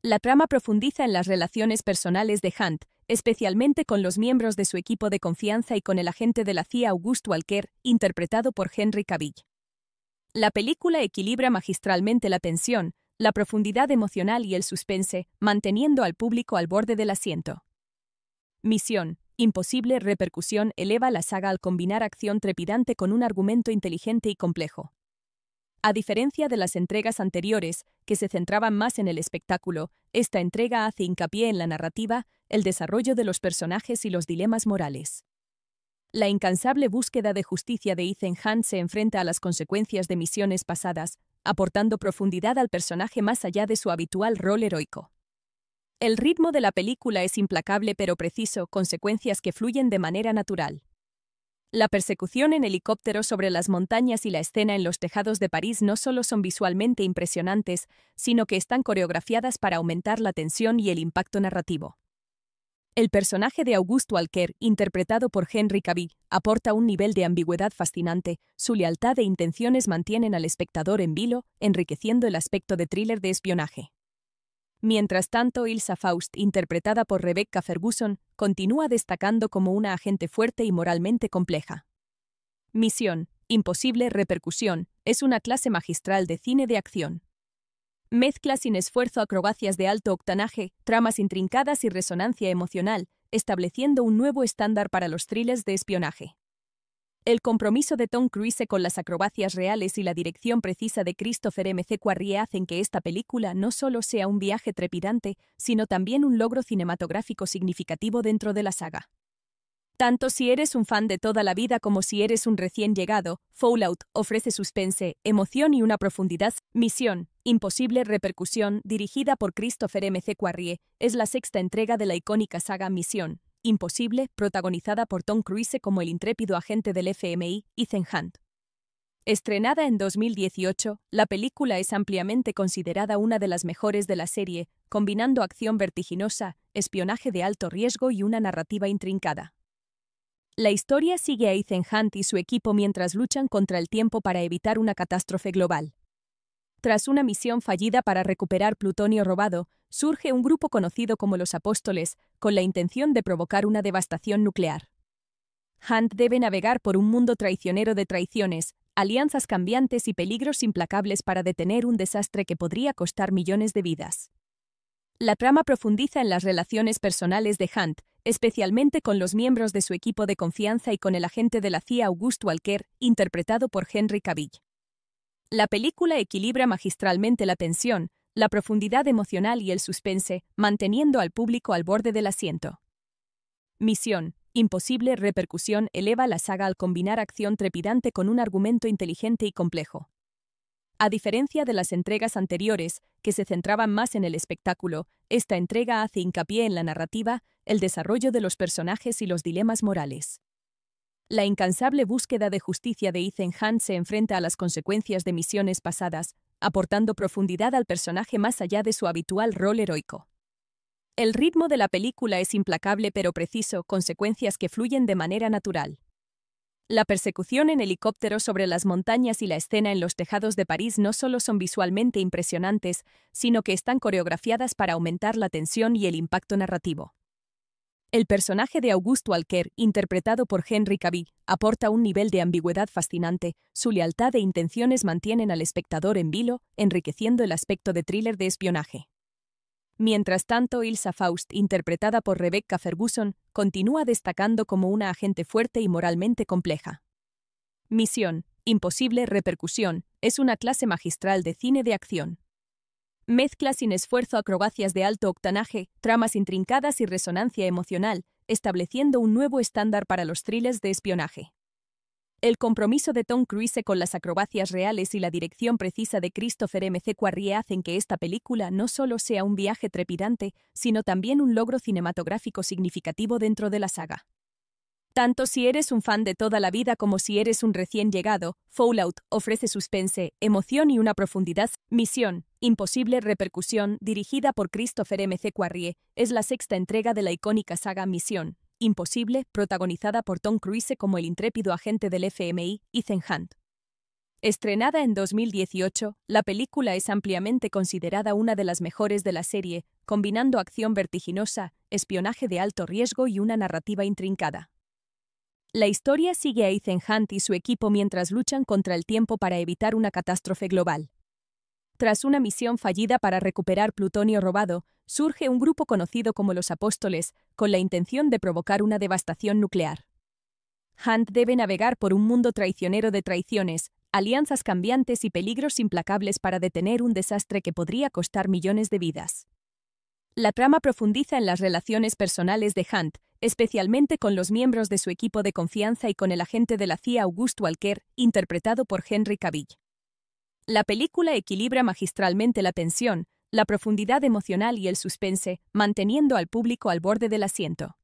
La trama profundiza en las relaciones personales de Hunt, especialmente con los miembros de su equipo de confianza y con el agente de la CIA August Walker, interpretado por Henry Cavill. La película equilibra magistralmente la tensión, la profundidad emocional y el suspense, manteniendo al público al borde del asiento. Misión: imposible repercusión eleva la saga al combinar acción trepidante con un argumento inteligente y complejo. A diferencia de las entregas anteriores, que se centraban más en el espectáculo, esta entrega hace hincapié en la narrativa, el desarrollo de los personajes y los dilemas morales. La incansable búsqueda de justicia de Ethan Hunt se enfrenta a las consecuencias de misiones pasadas, aportando profundidad al personaje más allá de su habitual rol heroico. El ritmo de la película es implacable pero preciso, consecuencias que fluyen de manera natural. La persecución en helicóptero sobre las montañas y la escena en los tejados de París no solo son visualmente impresionantes, sino que están coreografiadas para aumentar la tensión y el impacto narrativo. El personaje de Auguste Walker, interpretado por Henry Cavill, aporta un nivel de ambigüedad fascinante. Su lealtad e intenciones mantienen al espectador en vilo, enriqueciendo el aspecto de thriller de espionaje. Mientras tanto, Ilsa Faust, interpretada por Rebecca Ferguson, continúa destacando como una agente fuerte y moralmente compleja. Misión Imposible Repercusión es una clase magistral de cine de acción. Mezcla sin esfuerzo acrobacias de alto octanaje, tramas intrincadas y resonancia emocional, estableciendo un nuevo estándar para los thrillers de espionaje. El compromiso de Tom Cruise con las acrobacias reales y la dirección precisa de Christopher McQuarrie hacen que esta película no solo sea un viaje trepidante, sino también un logro cinematográfico significativo dentro de la saga. Tanto si eres un fan de toda la vida como si eres un recién llegado, Fallout ofrece suspense, emoción y una profundidad. Misión Imposible Repercusión, dirigida por Christopher McQuarrie, es la sexta entrega de la icónica saga Misión Imposible, protagonizada por Tom Cruise como el intrépido agente del FMI, Ethan Hunt. Estrenada en 2018, la película es ampliamente considerada una de las mejores de la serie, combinando acción vertiginosa, espionaje de alto riesgo y una narrativa intrincada. La historia sigue a Ethan Hunt y su equipo mientras luchan contra el tiempo para evitar una catástrofe global. Tras una misión fallida para recuperar plutonio robado, surge un grupo conocido como los Apóstoles, con la intención de provocar una devastación nuclear. Hunt debe navegar por un mundo traicionero de traiciones, alianzas cambiantes y peligros implacables para detener un desastre que podría costar millones de vidas. La trama profundiza en las relaciones personales de Hunt, especialmente con los miembros de su equipo de confianza y con el agente de la CIA Auguste Walker, interpretado por Henry Cavill. La película equilibra magistralmente la tensión, la profundidad emocional y el suspense, manteniendo al público al borde del asiento. Misión Imposible Repercusión eleva la saga al combinar acción trepidante con un argumento inteligente y complejo. A diferencia de las entregas anteriores, que se centraban más en el espectáculo, esta entrega hace hincapié en la narrativa, el desarrollo de los personajes y los dilemas morales. La incansable búsqueda de justicia de Ethan Hunt se enfrenta a las consecuencias de misiones pasadas, aportando profundidad al personaje más allá de su habitual rol heroico. El ritmo de la película es implacable pero preciso, consecuencias que fluyen de manera natural. La persecución en helicóptero sobre las montañas y la escena en los tejados de París no solo son visualmente impresionantes, sino que están coreografiadas para aumentar la tensión y el impacto narrativo. El personaje de Auguste Walker, interpretado por Henry Cavill, aporta un nivel de ambigüedad fascinante. Su lealtad e intenciones mantienen al espectador en vilo, enriqueciendo el aspecto de thriller de espionaje. Mientras tanto, Ilsa Faust, interpretada por Rebecca Ferguson, continúa destacando como una agente fuerte y moralmente compleja. Misión Imposible Repercusión es una clase magistral de cine de acción. Mezcla sin esfuerzo acrobacias de alto octanaje, tramas intrincadas y resonancia emocional, estableciendo un nuevo estándar para los thrillers de espionaje. El compromiso de Tom Cruise con las acrobacias reales y la dirección precisa de Christopher McQuarrie hacen que esta película no solo sea un viaje trepidante, sino también un logro cinematográfico significativo dentro de la saga. Tanto si eres un fan de toda la vida como si eres un recién llegado, Fallout ofrece suspense, emoción y una profundidad. Misión Imposible Repercusión, dirigida por Christopher McQuarrie, es la sexta entrega de la icónica saga Misión Imposible, protagonizada por Tom Cruise como el intrépido agente del FMI, Ethan Hunt. Estrenada en 2018, la película es ampliamente considerada una de las mejores de la serie, combinando acción vertiginosa, espionaje de alto riesgo y una narrativa intrincada. La historia sigue a Ethan Hunt y su equipo mientras luchan contra el tiempo para evitar una catástrofe global. Tras una misión fallida para recuperar plutonio robado, surge un grupo conocido como los Apóstoles, con la intención de provocar una devastación nuclear. Hunt debe navegar por un mundo traicionero de traiciones, alianzas cambiantes y peligros implacables para detener un desastre que podría costar millones de vidas. La trama profundiza en las relaciones personales de Hunt, especialmente con los miembros de su equipo de confianza y con el agente de la CIA Auguste Walker, interpretado por Henry Cavill. La película equilibra magistralmente la tensión, la profundidad emocional y el suspense, manteniendo al público al borde del asiento.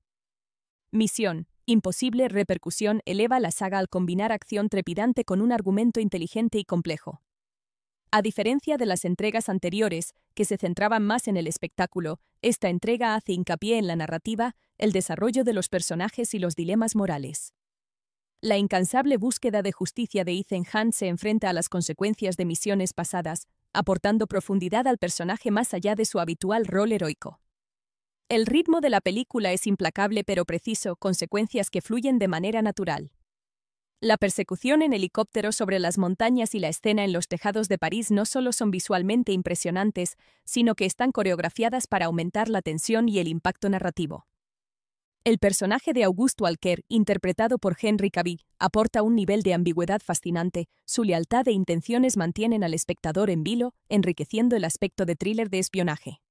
Misión imposible repercusión eleva la saga al combinar acción trepidante con un argumento inteligente y complejo. A diferencia de las entregas anteriores, que se centraban más en el espectáculo, esta entrega hace hincapié en la narrativa, el desarrollo de los personajes y los dilemas morales. La incansable búsqueda de justicia de Ethan Hunt se enfrenta a las consecuencias de misiones pasadas, aportando profundidad al personaje más allá de su habitual rol heroico. El ritmo de la película es implacable pero preciso, consecuencias que fluyen de manera natural. La persecución en helicóptero sobre las montañas y la escena en los tejados de París no solo son visualmente impresionantes, sino que están coreografiadas para aumentar la tensión y el impacto narrativo. El personaje de Auguste Walker, interpretado por Henry Cavill, aporta un nivel de ambigüedad fascinante, su lealtad e intenciones mantienen al espectador en vilo, enriqueciendo el aspecto de thriller de espionaje.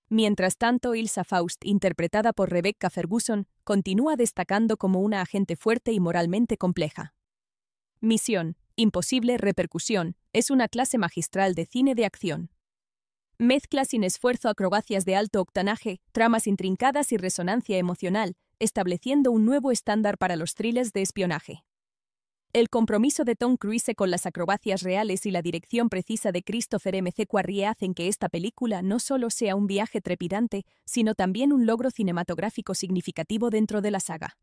Mientras tanto, Ilsa Faust, interpretada por Rebecca Ferguson, continúa destacando como una agente fuerte y moralmente compleja. Misión imposible repercusión es una clase magistral de cine de acción. Mezcla sin esfuerzo acrobacias de alto octanaje, tramas intrincadas y resonancia emocional, estableciendo un nuevo estándar para los thrillers de espionaje. El compromiso de Tom Cruise con las acrobacias reales y la dirección precisa de Christopher McQuarrie hacen que esta película no solo sea un viaje trepidante, sino también un logro cinematográfico significativo dentro de la saga.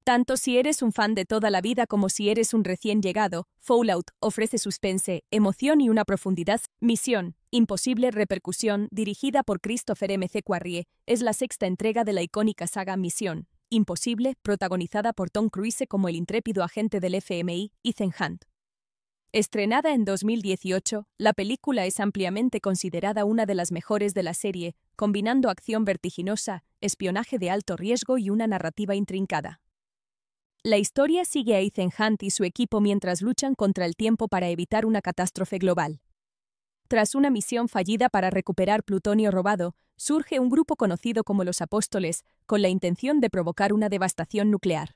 Tanto si eres un fan de toda la vida como si eres un recién llegado, Fallout ofrece suspense, emoción y una profundidad. Misión imposible repercusión, dirigida por Christopher McQuarrie, es la sexta entrega de la icónica saga Misión imposible, protagonizada por Tom Cruise como el intrépido agente del FMI, Ethan Hunt. Estrenada en 2018, la película es ampliamente considerada una de las mejores de la serie, combinando acción vertiginosa, espionaje de alto riesgo y una narrativa intrincada. La historia sigue a Ethan Hunt y su equipo mientras luchan contra el tiempo para evitar una catástrofe global. Tras una misión fallida para recuperar plutonio robado, surge un grupo conocido como los Apóstoles, con la intención de provocar una devastación nuclear.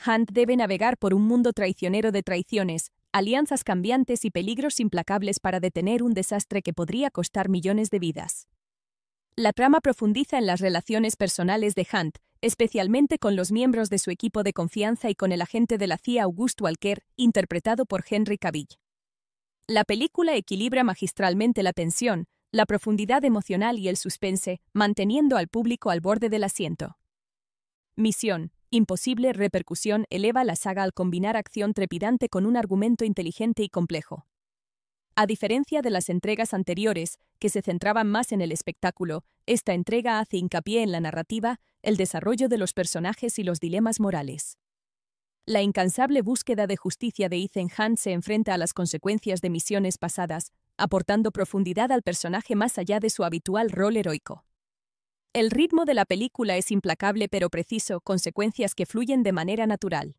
Hunt debe navegar por un mundo traicionero de traiciones, alianzas cambiantes y peligros implacables para detener un desastre que podría costar millones de vidas. La trama profundiza en las relaciones personales de Hunt, especialmente con los miembros de su equipo de confianza y con el agente de la CIA Auguste Walker, interpretado por Henry Cavill. La película equilibra magistralmente la tensión, la profundidad emocional y el suspense, manteniendo al público al borde del asiento. Misión imposible repercusión eleva la saga al combinar acción trepidante con un argumento inteligente y complejo. A diferencia de las entregas anteriores, que se centraban más en el espectáculo, esta entrega hace hincapié en la narrativa, el desarrollo de los personajes y los dilemas morales. La incansable búsqueda de justicia de Ethan Hunt se enfrenta a las consecuencias de misiones pasadas, aportando profundidad al personaje más allá de su habitual rol heroico. El ritmo de la película es implacable pero preciso, consecuencias que fluyen de manera natural.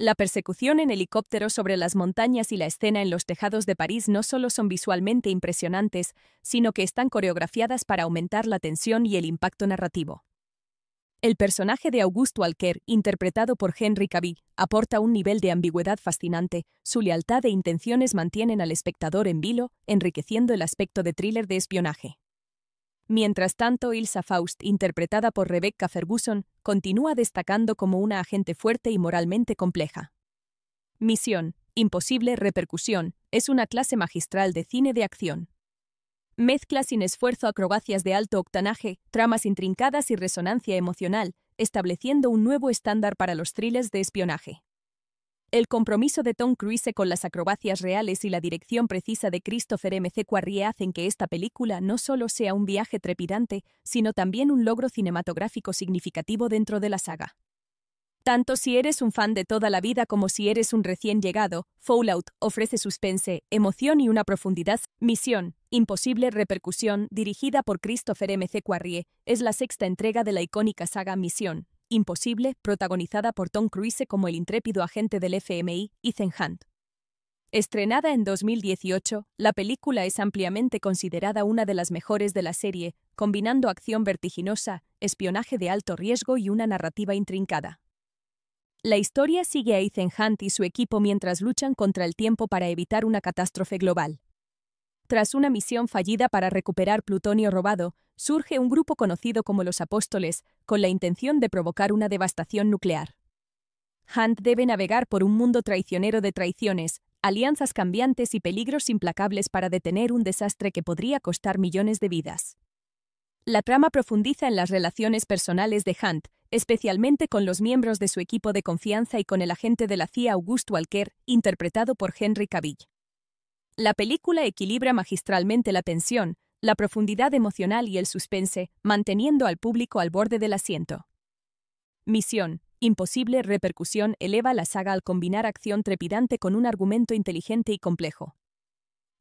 La persecución en helicóptero sobre las montañas y la escena en los tejados de París no solo son visualmente impresionantes, sino que están coreografiadas para aumentar la tensión y el impacto narrativo. El personaje de Auguste Walker, interpretado por Henry Cavill, aporta un nivel de ambigüedad fascinante, su lealtad e intenciones mantienen al espectador en vilo, enriqueciendo el aspecto de thriller de espionaje. Mientras tanto, Ilsa Faust, interpretada por Rebecca Ferguson, continúa destacando como una agente fuerte y moralmente compleja. Misión imposible repercusión es una clase magistral de cine de acción. Mezcla sin esfuerzo acrobacias de alto octanaje, tramas intrincadas y resonancia emocional, estableciendo un nuevo estándar para los thrillers de espionaje. El compromiso de Tom Cruise con las acrobacias reales y la dirección precisa de Christopher McQuarrie hacen que esta película no solo sea un viaje trepidante, sino también un logro cinematográfico significativo dentro de la saga. Tanto si eres un fan de toda la vida como si eres un recién llegado, Fallout ofrece suspense, emoción y una profundidad. Misión imposible repercusión, dirigida por Christopher McQuarrie, es la sexta entrega de la icónica saga Misión imposible, protagonizada por Tom Cruise como el intrépido agente del FMI, Ethan Hunt. Estrenada en 2018, la película es ampliamente considerada una de las mejores de la serie, combinando acción vertiginosa, espionaje de alto riesgo y una narrativa intrincada. La historia sigue a Ethan Hunt y su equipo mientras luchan contra el tiempo para evitar una catástrofe global. Tras una misión fallida para recuperar plutonio robado, surge un grupo conocido como los Apóstoles, con la intención de provocar una devastación nuclear. Hunt debe navegar por un mundo traicionero de traiciones, alianzas cambiantes y peligros implacables para detener un desastre que podría costar millones de vidas. La trama profundiza en las relaciones personales de Hunt, especialmente con los miembros de su equipo de confianza y con el agente de la CIA August Walker, interpretado por Henry Cavill. La película equilibra magistralmente la tensión, la profundidad emocional y el suspense, manteniendo al público al borde del asiento. Misión imposible repercusión eleva la saga al combinar acción trepidante con un argumento inteligente y complejo.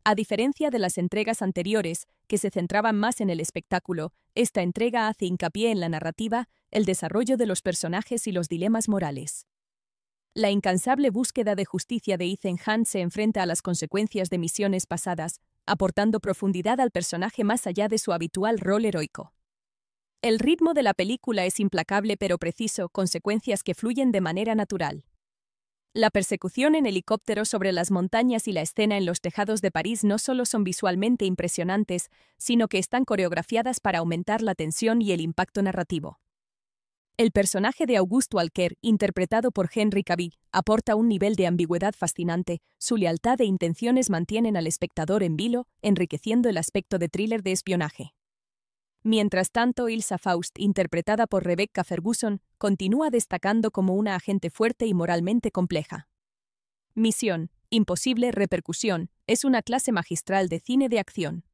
A diferencia de las entregas anteriores, que se centraban más en el espectáculo, esta entrega hace hincapié en la narrativa, el desarrollo de los personajes y los dilemas morales. La incansable búsqueda de justicia de Ethan Hunt se enfrenta a las consecuencias de misiones pasadas, aportando profundidad al personaje más allá de su habitual rol heroico. El ritmo de la película es implacable pero preciso, consecuencias que fluyen de manera natural. La persecución en helicóptero sobre las montañas y la escena en los tejados de París no solo son visualmente impresionantes, sino que están coreografiadas para aumentar la tensión y el impacto narrativo. El personaje de August Walker, interpretado por Henry Cavill, aporta un nivel de ambigüedad fascinante, su lealtad e intenciones mantienen al espectador en vilo, enriqueciendo el aspecto de thriller de espionaje. Mientras tanto, Ilsa Faust, interpretada por Rebecca Ferguson, continúa destacando como una agente fuerte y moralmente compleja. Misión imposible repercusión es una clase magistral de cine de acción.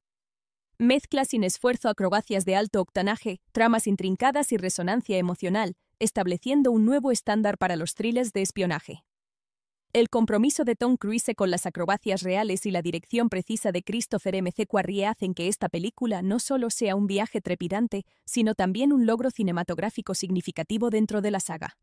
Mezcla sin esfuerzo acrobacias de alto octanaje, tramas intrincadas y resonancia emocional, estableciendo un nuevo estándar para los thrillers de espionaje. El compromiso de Tom Cruise con las acrobacias reales y la dirección precisa de Christopher McQuarrie hacen que esta película no solo sea un viaje trepidante, sino también un logro cinematográfico significativo dentro de la saga.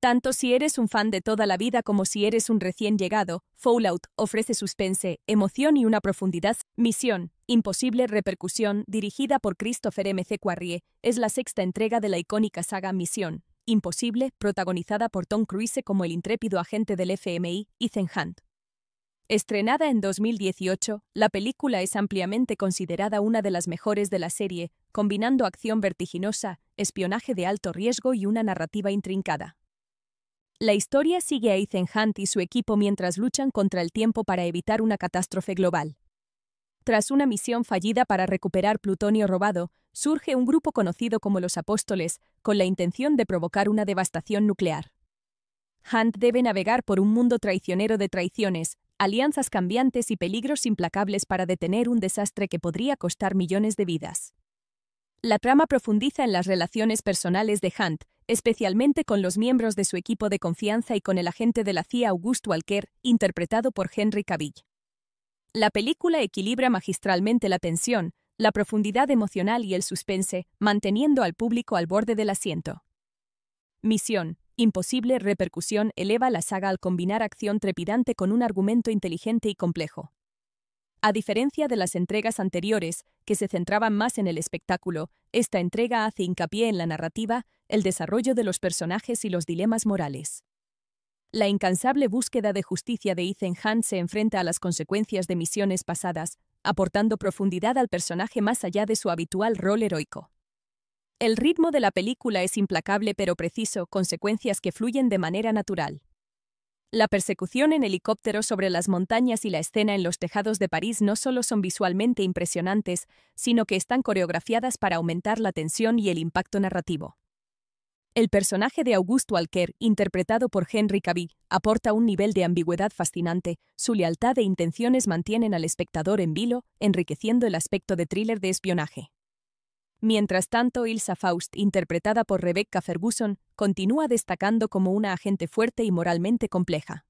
Tanto si eres un fan de toda la vida como si eres un recién llegado, Fallout ofrece suspense, emoción y una profundidad. Misión imposible repercusión, dirigida por Christopher McQuarrie, es la sexta entrega de la icónica saga Misión imposible, protagonizada por Tom Cruise como el intrépido agente del FMI, Ethan Hunt. Estrenada en 2018, la película es ampliamente considerada una de las mejores de la serie, combinando acción vertiginosa, espionaje de alto riesgo y una narrativa intrincada. La historia sigue a Ethan Hunt y su equipo mientras luchan contra el tiempo para evitar una catástrofe global. Tras una misión fallida para recuperar plutonio robado, surge un grupo conocido como los Apóstoles, con la intención de provocar una devastación nuclear. Hunt debe navegar por un mundo traicionero de traiciones, alianzas cambiantes y peligros implacables para detener un desastre que podría costar millones de vidas. La trama profundiza en las relaciones personales de Hunt, especialmente con los miembros de su equipo de confianza y con el agente de la CIA August Walker, interpretado por Henry Cavill. La película equilibra magistralmente la tensión, la profundidad emocional y el suspense, manteniendo al público al borde del asiento. Misión imposible repercusión eleva la saga al combinar acción trepidante con un argumento inteligente y complejo. A diferencia de las entregas anteriores, que se centraban más en el espectáculo, esta entrega hace hincapié en la narrativa, el desarrollo de los personajes y los dilemas morales. La incansable búsqueda de justicia de Ethan Hunt se enfrenta a las consecuencias de misiones pasadas, aportando profundidad al personaje más allá de su habitual rol heroico. El ritmo de la película es implacable pero preciso, consecuencias que fluyen de manera natural. La persecución en helicóptero sobre las montañas y la escena en los tejados de París no solo son visualmente impresionantes, sino que están coreografiadas para aumentar la tensión y el impacto narrativo. El personaje de August Walker, interpretado por Henry Cavill, aporta un nivel de ambigüedad fascinante, su lealtad e intenciones mantienen al espectador en vilo, enriqueciendo el aspecto de thriller de espionaje. Mientras tanto, Ilsa Faust, interpretada por Rebecca Ferguson, continúa destacando como una agente fuerte y moralmente compleja.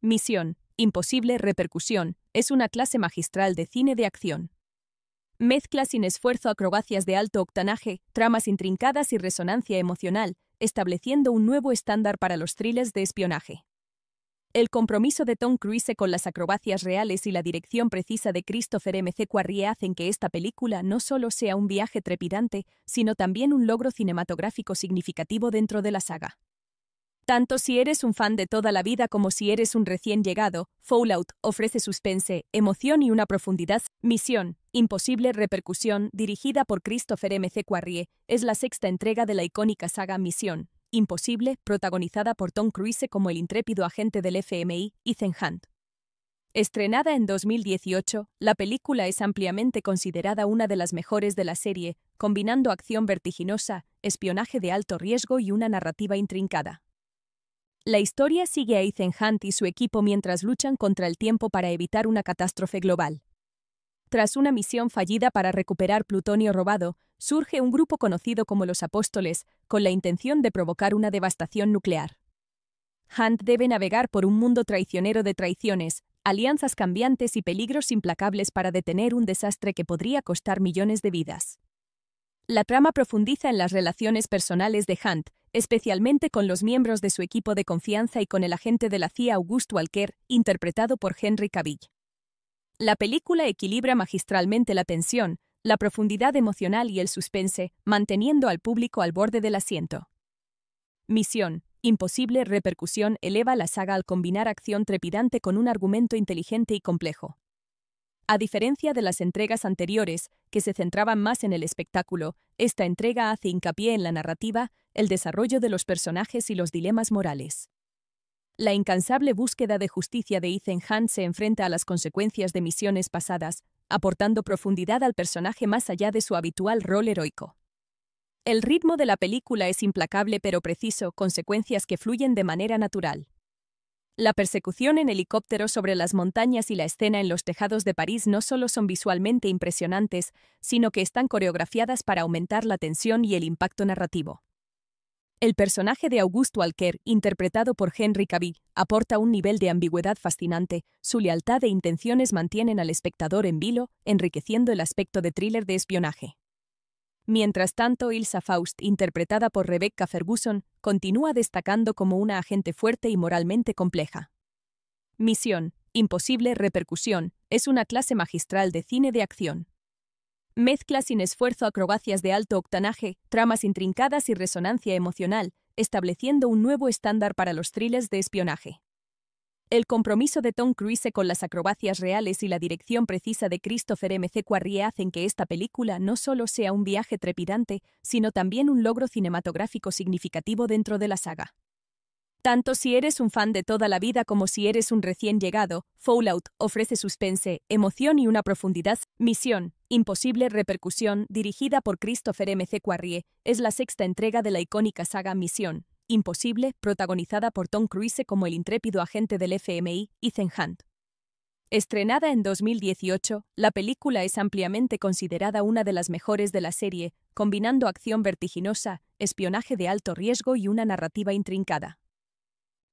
Misión imposible repercusión es una clase magistral de cine de acción. Mezcla sin esfuerzo acrobacias de alto octanaje, tramas intrincadas y resonancia emocional, estableciendo un nuevo estándar para los thrillers de espionaje. El compromiso de Tom Cruise con las acrobacias reales y la dirección precisa de Christopher McQuarrie hacen que esta película no solo sea un viaje trepidante, sino también un logro cinematográfico significativo dentro de la saga. Tanto si eres un fan de toda la vida como si eres un recién llegado, Fallout ofrece suspense, emoción y una profundidad. Misión Imposible Repercusión, dirigida por Christopher McQuarrie, es la sexta entrega de la icónica saga Misión Imposible, protagonizada por Tom Cruise como el intrépido agente del FMI, Ethan Hunt. Estrenada en 2018, la película es ampliamente considerada una de las mejores de la serie, combinando acción vertiginosa, espionaje de alto riesgo y una narrativa intrincada. La historia sigue a Ethan Hunt y su equipo mientras luchan contra el tiempo para evitar una catástrofe global. Tras una misión fallida para recuperar plutonio robado, surge un grupo conocido como los Apóstoles, con la intención de provocar una devastación nuclear. Hunt debe navegar por un mundo traicionero de traiciones, alianzas cambiantes y peligros implacables para detener un desastre que podría costar millones de vidas. La trama profundiza en las relaciones personales de Hunt, especialmente con los miembros de su equipo de confianza y con el agente de la CIA August Walker, interpretado por Henry Cavill. La película equilibra magistralmente la tensión, la profundidad emocional y el suspense, manteniendo al público al borde del asiento. Misión Imposible Repercusión eleva la saga al combinar acción trepidante con un argumento inteligente y complejo. A diferencia de las entregas anteriores, que se centraban más en el espectáculo, esta entrega hace hincapié en la narrativa, el desarrollo de los personajes y los dilemas morales. La incansable búsqueda de justicia de Ethan Hunt se enfrenta a las consecuencias de misiones pasadas, aportando profundidad al personaje más allá de su habitual rol heroico. El ritmo de la película es implacable pero preciso, consecuencias que fluyen de manera natural. La persecución en helicóptero sobre las montañas y la escena en los tejados de París no solo son visualmente impresionantes, sino que están coreografiadas para aumentar la tensión y el impacto narrativo. El personaje de August Walker, interpretado por Henry Cavill, aporta un nivel de ambigüedad fascinante, su lealtad e intenciones mantienen al espectador en vilo, enriqueciendo el aspecto de thriller de espionaje. Mientras tanto, Ilsa Faust, interpretada por Rebecca Ferguson, continúa destacando como una agente fuerte y moralmente compleja. Misión Imposible Repercusión es una clase magistral de cine de acción. Mezcla sin esfuerzo acrobacias de alto octanaje, tramas intrincadas y resonancia emocional, estableciendo un nuevo estándar para los thrillers de espionaje. El compromiso de Tom Cruise con las acrobacias reales y la dirección precisa de Christopher McQuarrie hacen que esta película no solo sea un viaje trepidante, sino también un logro cinematográfico significativo dentro de la saga. Tanto si eres un fan de toda la vida como si eres un recién llegado, Fallout ofrece suspense, emoción y una profundidad. Misión Imposible Repercusión, dirigida por Christopher McQuarrie, es la sexta entrega de la icónica saga Misión Imposible, protagonizada por Tom Cruise como el intrépido agente del FMI, Ethan Hunt. Estrenada en 2018, la película es ampliamente considerada una de las mejores de la serie, combinando acción vertiginosa, espionaje de alto riesgo y una narrativa intrincada.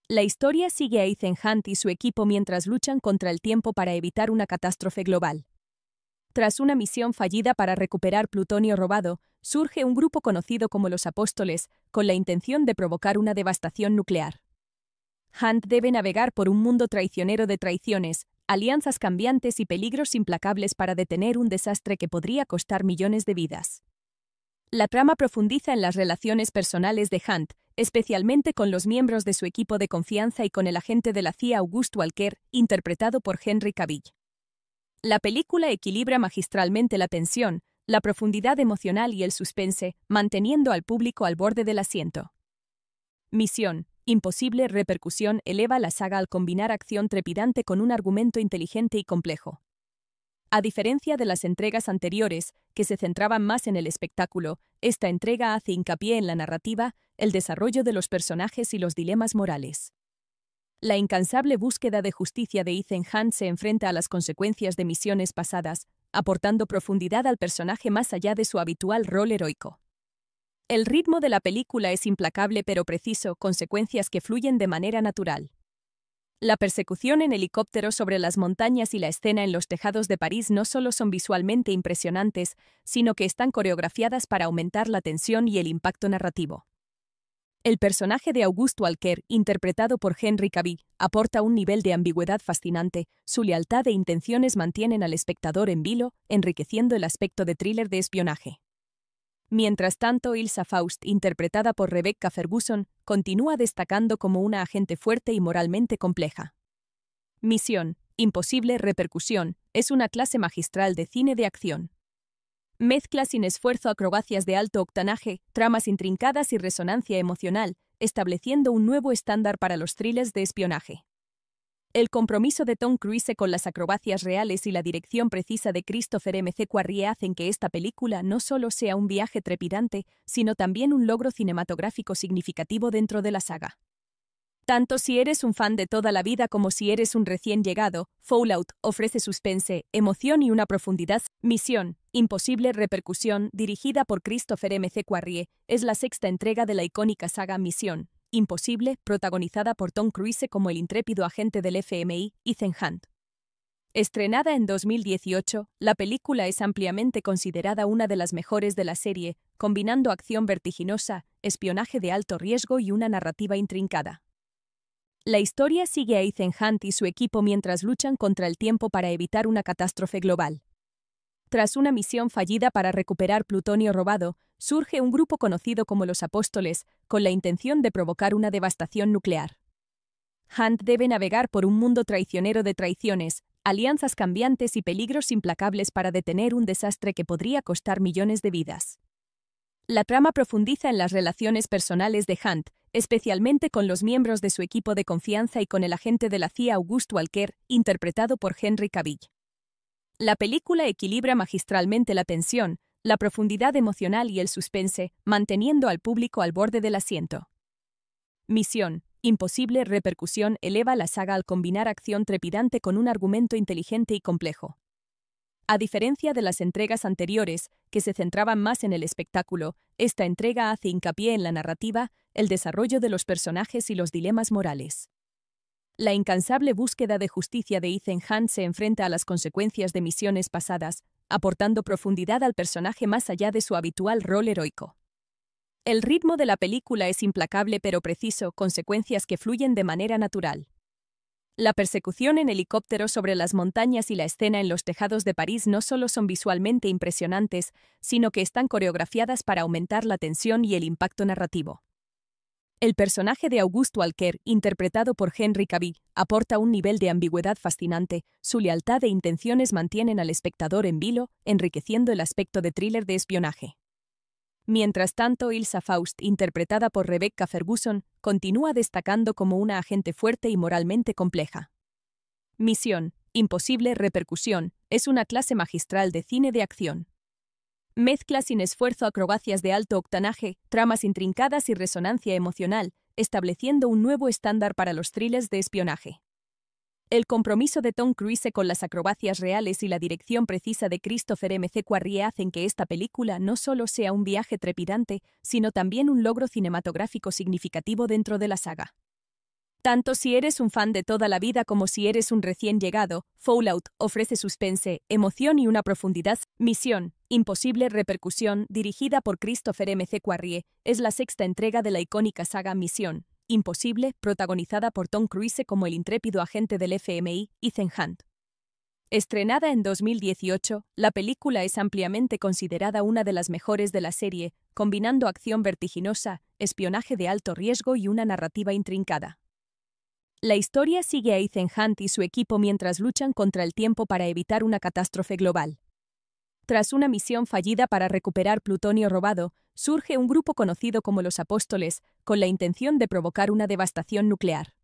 La historia sigue a Ethan Hunt y su equipo mientras luchan contra el tiempo para evitar una catástrofe global. Tras una misión fallida para recuperar plutonio robado, surge un grupo conocido como los Apóstoles, con la intención de provocar una devastación nuclear. Hunt debe navegar por un mundo traicionero de traiciones, alianzas cambiantes y peligros implacables para detener un desastre que podría costar millones de vidas. La trama profundiza en las relaciones personales de Hunt, especialmente con los miembros de su equipo de confianza y con el agente de la CIA August Walker, interpretado por Henry Cavill. La película equilibra magistralmente la tensión, la profundidad emocional y el suspense, manteniendo al público al borde del asiento. Misión Imposible Repercusión eleva la saga al combinar acción trepidante con un argumento inteligente y complejo. A diferencia de las entregas anteriores, que se centraban más en el espectáculo, esta entrega hace hincapié en la narrativa, el desarrollo de los personajes y los dilemas morales. La incansable búsqueda de justicia de Ethan Hunt se enfrenta a las consecuencias de misiones pasadas, aportando profundidad al personaje más allá de su habitual rol heroico. El ritmo de la película es implacable pero preciso, consecuencias que fluyen de manera natural. La persecución en helicóptero sobre las montañas y la escena en los tejados de París no solo son visualmente impresionantes, sino que están coreografiadas para aumentar la tensión y el impacto narrativo. El personaje de August Walker, interpretado por Henry Cavill, aporta un nivel de ambigüedad fascinante, su lealtad e intenciones mantienen al espectador en vilo, enriqueciendo el aspecto de thriller de espionaje. Mientras tanto, Ilsa Faust, interpretada por Rebecca Ferguson, continúa destacando como una agente fuerte y moralmente compleja. Misión: imposible repercusión, es una clase magistral de cine de acción. Mezcla sin esfuerzo acrobacias de alto octanaje, tramas intrincadas y resonancia emocional, estableciendo un nuevo estándar para los thrillers de espionaje. El compromiso de Tom Cruise con las acrobacias reales y la dirección precisa de Christopher McQuarrie hacen que esta película no solo sea un viaje trepidante, sino también un logro cinematográfico significativo dentro de la saga. Tanto si eres un fan de toda la vida como si eres un recién llegado, Fallout ofrece suspense, emoción y una profundidad. Misión: imposible repercusión, dirigida por Christopher McQuarrie, es la sexta entrega de la icónica saga Misión Imposible, protagonizada por Tom Cruise como el intrépido agente del FMI, Ethan Hunt. Estrenada en 2018, la película es ampliamente considerada una de las mejores de la serie, combinando acción vertiginosa, espionaje de alto riesgo y una narrativa intrincada. La historia sigue a Ethan Hunt y su equipo mientras luchan contra el tiempo para evitar una catástrofe global. Tras una misión fallida para recuperar plutonio robado, surge un grupo conocido como los Apóstoles, con la intención de provocar una devastación nuclear. Hunt debe navegar por un mundo traicionero de traiciones, alianzas cambiantes y peligros implacables para detener un desastre que podría costar millones de vidas. La trama profundiza en las relaciones personales de Hunt, especialmente con los miembros de su equipo de confianza y con el agente de la CIA August Walker, interpretado por Henry Cavill. La película equilibra magistralmente la tensión, la profundidad emocional y el suspense, manteniendo al público al borde del asiento. Misión: imposible repercusión eleva la saga al combinar acción trepidante con un argumento inteligente y complejo. A diferencia de las entregas anteriores, que se centraban más en el espectáculo, esta entrega hace hincapié en la narrativa, el desarrollo de los personajes y los dilemas morales. La incansable búsqueda de justicia de Ethan Hunt se enfrenta a las consecuencias de misiones pasadas, aportando profundidad al personaje más allá de su habitual rol heroico. El ritmo de la película es implacable pero preciso, con secuencias que fluyen de manera natural. La persecución en helicóptero sobre las montañas y la escena en los tejados de París no solo son visualmente impresionantes, sino que están coreografiadas para aumentar la tensión y el impacto narrativo. El personaje de August Walker, interpretado por Henry Cavill, aporta un nivel de ambigüedad fascinante. Su lealtad e intenciones mantienen al espectador en vilo, enriqueciendo el aspecto de thriller de espionaje. Mientras tanto, Ilsa Faust, interpretada por Rebecca Ferguson, continúa destacando como una agente fuerte y moralmente compleja. Misión: imposible repercusión, es una clase magistral de cine de acción. Mezcla sin esfuerzo acrobacias de alto octanaje, tramas intrincadas y resonancia emocional, estableciendo un nuevo estándar para los thrillers de espionaje. El compromiso de Tom Cruise con las acrobacias reales y la dirección precisa de Christopher McQuarrie hacen que esta película no solo sea un viaje trepidante, sino también un logro cinematográfico significativo dentro de la saga. Tanto si eres un fan de toda la vida como si eres un recién llegado, Fallout ofrece suspense, emoción y una profundidad. Misión: imposible repercusión, dirigida por Christopher McQuarrie, es la sexta entrega de la icónica saga Misión Imposible, protagonizada por Tom Cruise como el intrépido agente del FMI, Ethan Hunt. Estrenada en 2018, la película es ampliamente considerada una de las mejores de la serie, combinando acción vertiginosa, espionaje de alto riesgo y una narrativa intrincada. La historia sigue a Ethan Hunt y su equipo mientras luchan contra el tiempo para evitar una catástrofe global. Tras una misión fallida para recuperar plutonio robado, surge un grupo conocido como los Apóstoles, con la intención de provocar una devastación nuclear.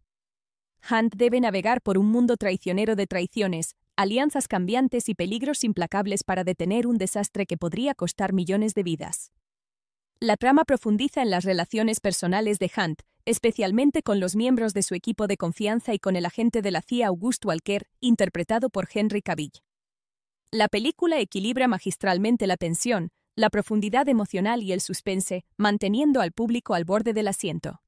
Hunt debe navegar por un mundo traicionero de traiciones, alianzas cambiantes y peligros implacables para detener un desastre que podría costar millones de vidas. La trama profundiza en las relaciones personales de Hunt, especialmente con los miembros de su equipo de confianza y con el agente de la CIA August Walker, interpretado por Henry Cavill. La película equilibra magistralmente la tensión, la profundidad emocional y el suspense, manteniendo al público al borde del asiento.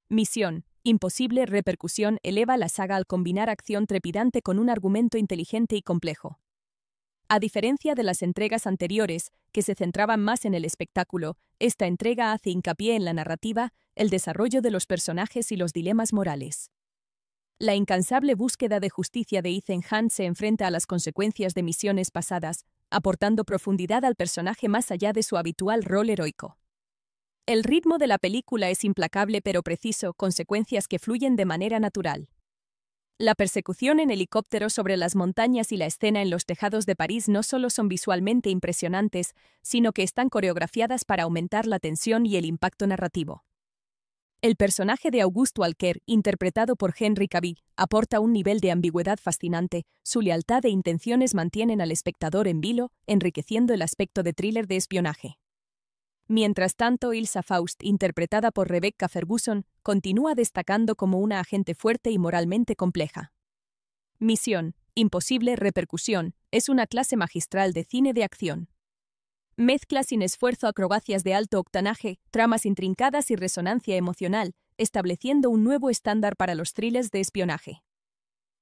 Misión: imposible repercusión eleva la saga al combinar acción trepidante con un argumento inteligente y complejo. A diferencia de las entregas anteriores, que se centraban más en el espectáculo, esta entrega hace hincapié en la narrativa, el desarrollo de los personajes y los dilemas morales. La incansable búsqueda de justicia de Ethan Hunt se enfrenta a las consecuencias de misiones pasadas, aportando profundidad al personaje más allá de su habitual rol heroico. El ritmo de la película es implacable pero preciso, consecuencias que fluyen de manera natural. La persecución en helicóptero sobre las montañas y la escena en los tejados de París no solo son visualmente impresionantes, sino que están coreografiadas para aumentar la tensión y el impacto narrativo. El personaje de Auguste Walker, interpretado por Henry Cavill, aporta un nivel de ambigüedad fascinante. Su lealtad e intenciones mantienen al espectador en vilo, enriqueciendo el aspecto de thriller de espionaje. Mientras tanto, Ilsa Faust, interpretada por Rebecca Ferguson, continúa destacando como una agente fuerte y moralmente compleja. Misión: Imposible Repercusión es una clase magistral de cine de acción. Mezcla sin esfuerzo acrobacias de alto octanaje, tramas intrincadas y resonancia emocional, estableciendo un nuevo estándar para los thrillers de espionaje.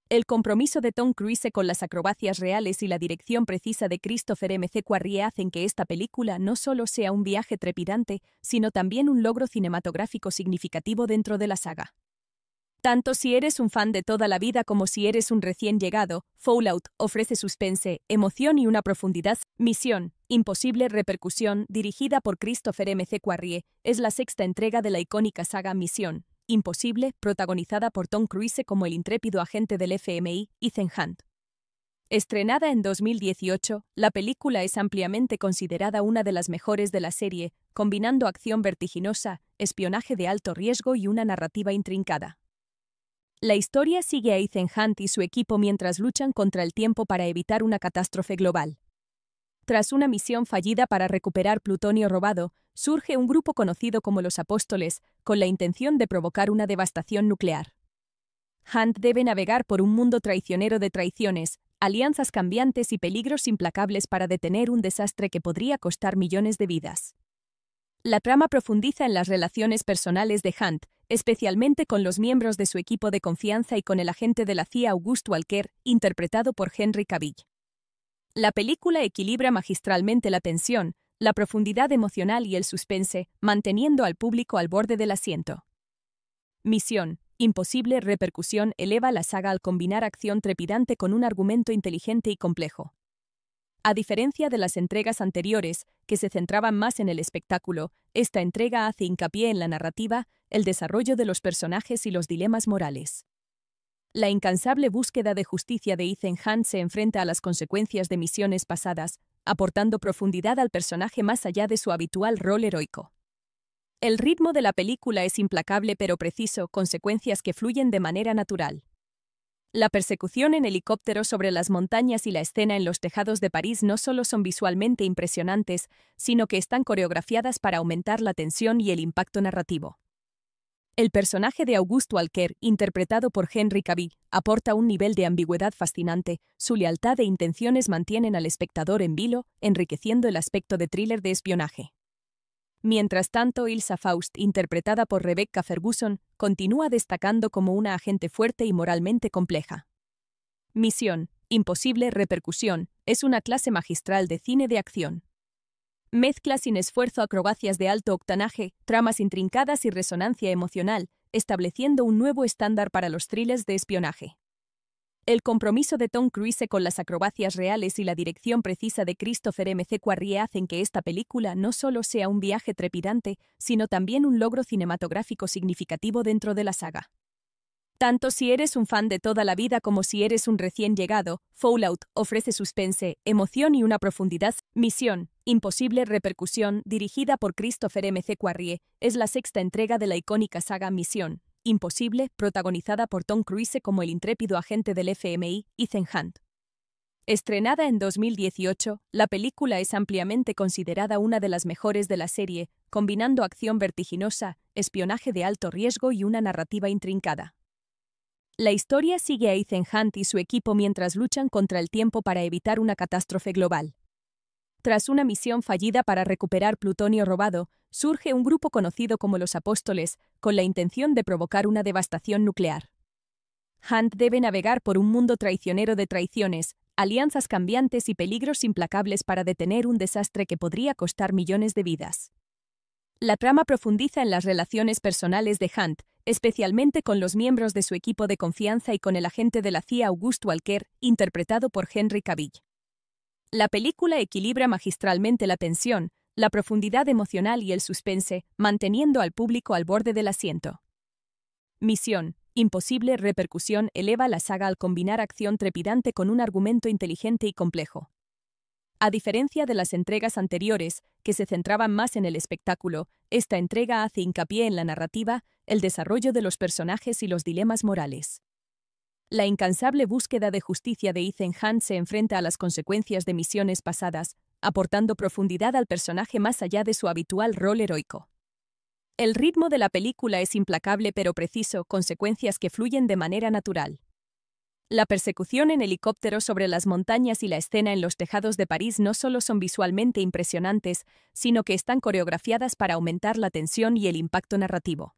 El compromiso de Tom Cruise con las acrobacias reales y la dirección precisa de Christopher McQuarrie hacen que esta película no solo sea un viaje trepidante, sino también un logro cinematográfico significativo dentro de la saga. Tanto si eres un fan de toda la vida como si eres un recién llegado, Fallout ofrece suspense, emoción y una profundidad. Misión: Imposible Repercusión, dirigida por Christopher McQuarrie, es la sexta entrega de la icónica saga Misión Imposible, protagonizada por Tom Cruise como el intrépido agente del FMI, Ethan Hunt. Estrenada en 2018, la película es ampliamente considerada una de las mejores de la serie, combinando acción vertiginosa, espionaje de alto riesgo y una narrativa intrincada. La historia sigue a Ethan Hunt y su equipo mientras luchan contra el tiempo para evitar una catástrofe global. Tras una misión fallida para recuperar plutonio robado, surge un grupo conocido como los Apóstoles, con la intención de provocar una devastación nuclear. Hunt debe navegar por un mundo traicionero de traiciones, alianzas cambiantes y peligros implacables para detener un desastre que podría costar millones de vidas. La trama profundiza en las relaciones personales de Hunt, especialmente con los miembros de su equipo de confianza y con el agente de la CIA Auguste Walker, interpretado por Henry Cavill. La película equilibra magistralmente la tensión, la profundidad emocional y el suspense, manteniendo al público al borde del asiento. Misión: Imposible Repercusión eleva la saga al combinar acción trepidante con un argumento inteligente y complejo. A diferencia de las entregas anteriores, que se centraban más en el espectáculo, esta entrega hace hincapié en la narrativa, el desarrollo de los personajes y los dilemas morales. La incansable búsqueda de justicia de Ethan Hunt se enfrenta a las consecuencias de misiones pasadas, aportando profundidad al personaje más allá de su habitual rol heroico. El ritmo de la película es implacable pero preciso, consecuencias que fluyen de manera natural. La persecución en helicóptero sobre las montañas y la escena en los tejados de París no solo son visualmente impresionantes, sino que están coreografiadas para aumentar la tensión y el impacto narrativo. El personaje de Auguste Walker, interpretado por Henry Cavill, aporta un nivel de ambigüedad fascinante. Su lealtad e intenciones mantienen al espectador en vilo, enriqueciendo el aspecto de thriller de espionaje. Mientras tanto, Ilsa Faust, interpretada por Rebecca Ferguson, continúa destacando como una agente fuerte y moralmente compleja. Misión: Imposible Repercusión es una clase magistral de cine de acción. Mezcla sin esfuerzo acrobacias de alto octanaje, tramas intrincadas y resonancia emocional, estableciendo un nuevo estándar para los thrillers de espionaje. El compromiso de Tom Cruise con las acrobacias reales y la dirección precisa de Christopher McQuarrie hacen que esta película no solo sea un viaje trepidante, sino también un logro cinematográfico significativo dentro de la saga. Tanto si eres un fan de toda la vida como si eres un recién llegado, Fallout ofrece suspense, emoción y una profundidad. Misión: Imposible Repercusión, dirigida por Christopher McQuarrie, es la sexta entrega de la icónica saga Misión Imposible, protagonizada por Tom Cruise como el intrépido agente del FMI, Ethan Hunt. Estrenada en 2018, la película es ampliamente considerada una de las mejores de la serie, combinando acción vertiginosa, espionaje de alto riesgo y una narrativa intrincada. La historia sigue a Ethan Hunt y su equipo mientras luchan contra el tiempo para evitar una catástrofe global. Tras una misión fallida para recuperar plutonio robado, surge un grupo conocido como los Apóstoles, con la intención de provocar una devastación nuclear. Hunt debe navegar por un mundo traicionero de traiciones, alianzas cambiantes y peligros implacables para detener un desastre que podría costar millones de vidas. La trama profundiza en las relaciones personales de Hunt, especialmente con los miembros de su equipo de confianza y con el agente de la CIA August Walker, interpretado por Henry Cavill. La película equilibra magistralmente la tensión, la profundidad emocional y el suspense, manteniendo al público al borde del asiento. Misión imposible repercusión eleva la saga al combinar acción trepidante con un argumento inteligente y complejo. A diferencia de las entregas anteriores, que se centraban más en el espectáculo, esta entrega hace hincapié en la narrativa, el desarrollo de los personajes y los dilemas morales. La incansable búsqueda de justicia de Ethan Hunt se enfrenta a las consecuencias de misiones pasadas, aportando profundidad al personaje más allá de su habitual rol heroico. El ritmo de la película es implacable pero preciso, consecuencias que fluyen de manera natural. La persecución en helicóptero sobre las montañas y la escena en los tejados de París no solo son visualmente impresionantes, sino que están coreografiadas para aumentar la tensión y el impacto narrativo.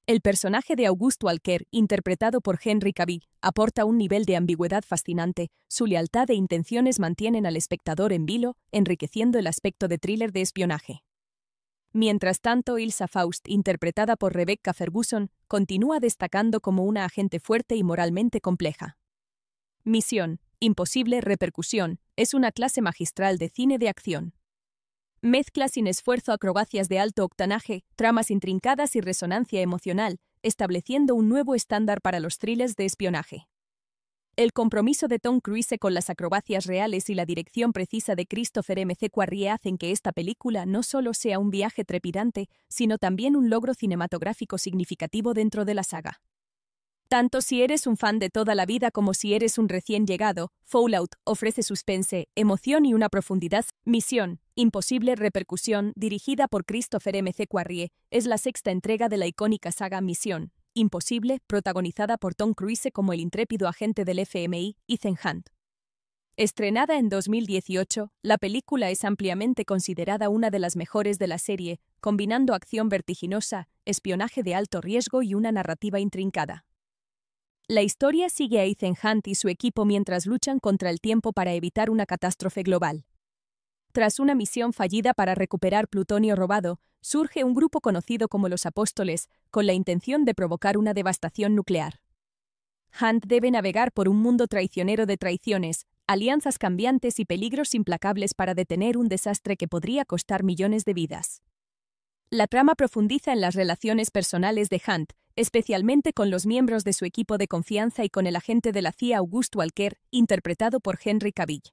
El personaje de August Walker, interpretado por Henry Cavill, aporta un nivel de ambigüedad fascinante. Su lealtad e intenciones mantienen al espectador en vilo, enriqueciendo el aspecto de thriller de espionaje. Mientras tanto, Ilsa Faust, interpretada por Rebecca Ferguson, continúa destacando como una agente fuerte y moralmente compleja. Misión imposible repercusión es una clase magistral de cine de acción. Mezcla sin esfuerzo acrobacias de alto octanaje, tramas intrincadas y resonancia emocional, estableciendo un nuevo estándar para los thrillers de espionaje. El compromiso de Tom Cruise con las acrobacias reales y la dirección precisa de Christopher McQuarrie hacen que esta película no solo sea un viaje trepidante, sino también un logro cinematográfico significativo dentro de la saga. Tanto si eres un fan de toda la vida como si eres un recién llegado, Fallout ofrece suspense, emoción y una profundidad. Misión imposible repercusión, dirigida por Christopher McQuarrie, es la sexta entrega de la icónica saga Misión imposible, protagonizada por Tom Cruise como el intrépido agente del FMI, Ethan Hunt. Estrenada en 2018, la película es ampliamente considerada una de las mejores de la serie, combinando acción vertiginosa, espionaje de alto riesgo y una narrativa intrincada. La historia sigue a Ethan Hunt y su equipo mientras luchan contra el tiempo para evitar una catástrofe global. Tras una misión fallida para recuperar plutonio robado, surge un grupo conocido como los Apóstoles, con la intención de provocar una devastación nuclear. Hunt debe navegar por un mundo traicionero de traiciones, alianzas cambiantes y peligros implacables para detener un desastre que podría costar millones de vidas. La trama profundiza en las relaciones personales de Hunt, especialmente con los miembros de su equipo de confianza y con el agente de la CIA August Walker, interpretado por Henry Cavill.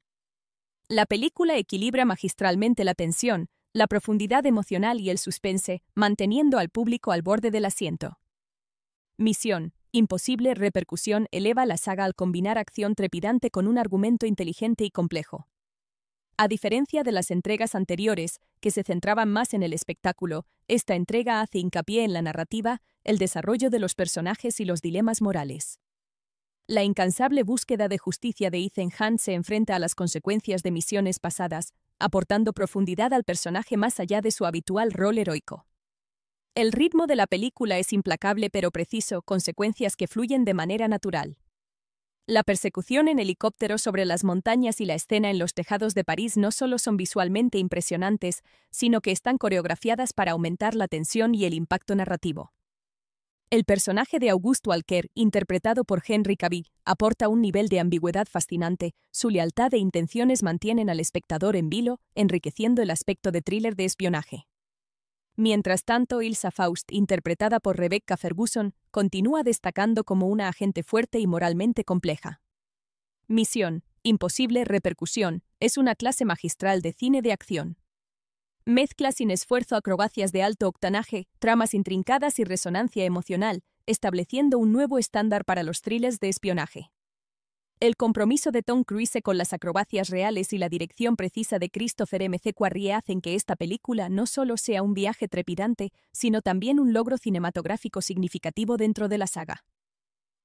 La película equilibra magistralmente la tensión, la profundidad emocional y el suspense, manteniendo al público al borde del asiento. Misión imposible repercusión eleva la saga al combinar acción trepidante con un argumento inteligente y complejo. A diferencia de las entregas anteriores, que se centraban más en el espectáculo, esta entrega hace hincapié en la narrativa, el desarrollo de los personajes y los dilemas morales. La incansable búsqueda de justicia de Ethan Hunt se enfrenta a las consecuencias de misiones pasadas, aportando profundidad al personaje más allá de su habitual rol heroico. El ritmo de la película es implacable pero preciso, consecuencias que fluyen de manera natural. La persecución en helicóptero sobre las montañas y la escena en los tejados de París no solo son visualmente impresionantes, sino que están coreografiadas para aumentar la tensión y el impacto narrativo. El personaje de August Walker, interpretado por Henry Cavill, aporta un nivel de ambigüedad fascinante. Su lealtad e intenciones mantienen al espectador en vilo, enriqueciendo el aspecto de thriller de espionaje. Mientras tanto, Ilsa Faust, interpretada por Rebecca Ferguson, continúa destacando como una agente fuerte y moralmente compleja. Misión imposible repercusión es una clase magistral de cine de acción. Mezcla sin esfuerzo acrobacias de alto octanaje, tramas intrincadas y resonancia emocional, estableciendo un nuevo estándar para los thrillers de espionaje. El compromiso de Tom Cruise con las acrobacias reales y la dirección precisa de Christopher McQuarrie hacen que esta película no solo sea un viaje trepidante, sino también un logro cinematográfico significativo dentro de la saga.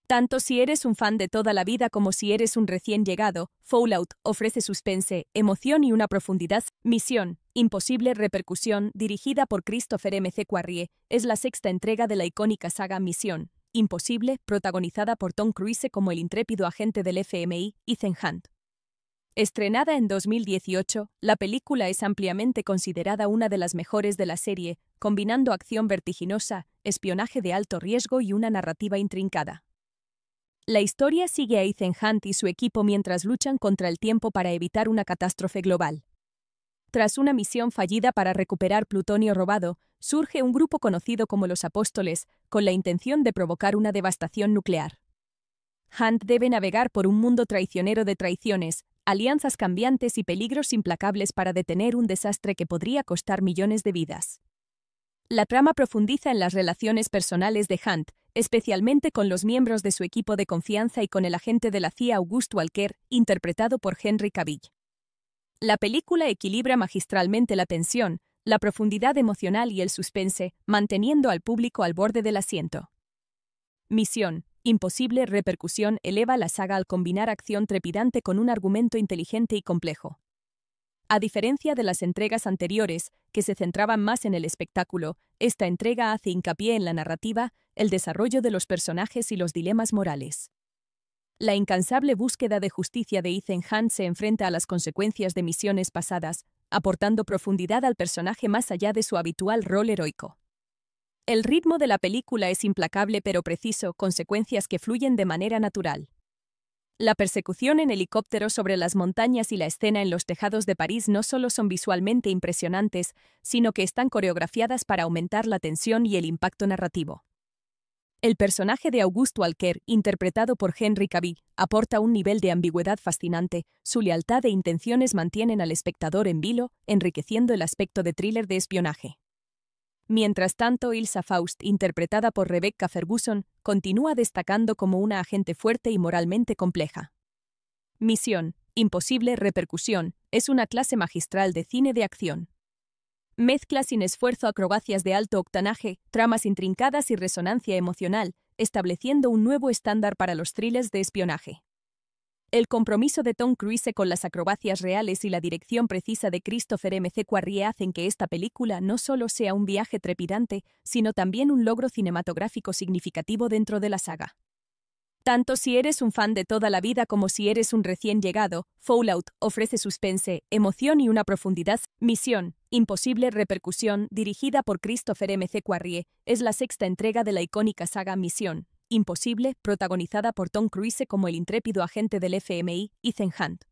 Tanto si eres un fan de toda la vida como si eres un recién llegado, Fallout ofrece suspense, emoción y una profundidad. Misión imposible repercusión, dirigida por Christopher McQuarrie, es la sexta entrega de la icónica saga Misión imposible, protagonizada por Tom Cruise como el intrépido agente del FMI, Ethan Hunt. Estrenada en 2018, la película es ampliamente considerada una de las mejores de la serie, combinando acción vertiginosa, espionaje de alto riesgo y una narrativa intrincada. La historia sigue a Ethan Hunt y su equipo mientras luchan contra el tiempo para evitar una catástrofe global. Tras una misión fallida para recuperar plutonio robado, surge un grupo conocido como los Apóstoles, con la intención de provocar una devastación nuclear. Hunt debe navegar por un mundo traicionero de traiciones, alianzas cambiantes y peligros implacables para detener un desastre que podría costar millones de vidas. La trama profundiza en las relaciones personales de Hunt, especialmente con los miembros de su equipo de confianza y con el agente de la CIA August Walker, interpretado por Henry Cavill. La película equilibra magistralmente la tensión, la profundidad emocional y el suspense, manteniendo al público al borde del asiento. Misión imposible repercusión eleva la saga al combinar acción trepidante con un argumento inteligente y complejo. A diferencia de las entregas anteriores, que se centraban más en el espectáculo, esta entrega hace hincapié en la narrativa, el desarrollo de los personajes y los dilemas morales. La incansable búsqueda de justicia de Ethan Hunt se enfrenta a las consecuencias de misiones pasadas, aportando profundidad al personaje más allá de su habitual rol heroico. El ritmo de la película es implacable pero preciso, consecuencias que fluyen de manera natural. La persecución en helicóptero sobre las montañas y la escena en los tejados de París no solo son visualmente impresionantes, sino que están coreografiadas para aumentar la tensión y el impacto narrativo. El personaje de August Walker, interpretado por Henry Cavill, aporta un nivel de ambigüedad fascinante, su lealtad e intenciones mantienen al espectador en vilo, enriqueciendo el aspecto de thriller de espionaje. Mientras tanto, Ilsa Faust, interpretada por Rebecca Ferguson, continúa destacando como una agente fuerte y moralmente compleja. Misión imposible repercusión es una clase magistral de cine de acción. Mezcla sin esfuerzo acrobacias de alto octanaje, tramas intrincadas y resonancia emocional, estableciendo un nuevo estándar para los thrillers de espionaje. El compromiso de Tom Cruise con las acrobacias reales y la dirección precisa de Christopher McQuarrie hacen que esta película no solo sea un viaje trepidante, sino también un logro cinematográfico significativo dentro de la saga. Tanto si eres un fan de toda la vida como si eres un recién llegado, Fallout ofrece suspense, emoción y una profundidad. Misión imposible repercusión, dirigida por Christopher McQuarrie, es la sexta entrega de la icónica saga Misión imposible, protagonizada por Tom Cruise como el intrépido agente del FMI, Ethan Hunt.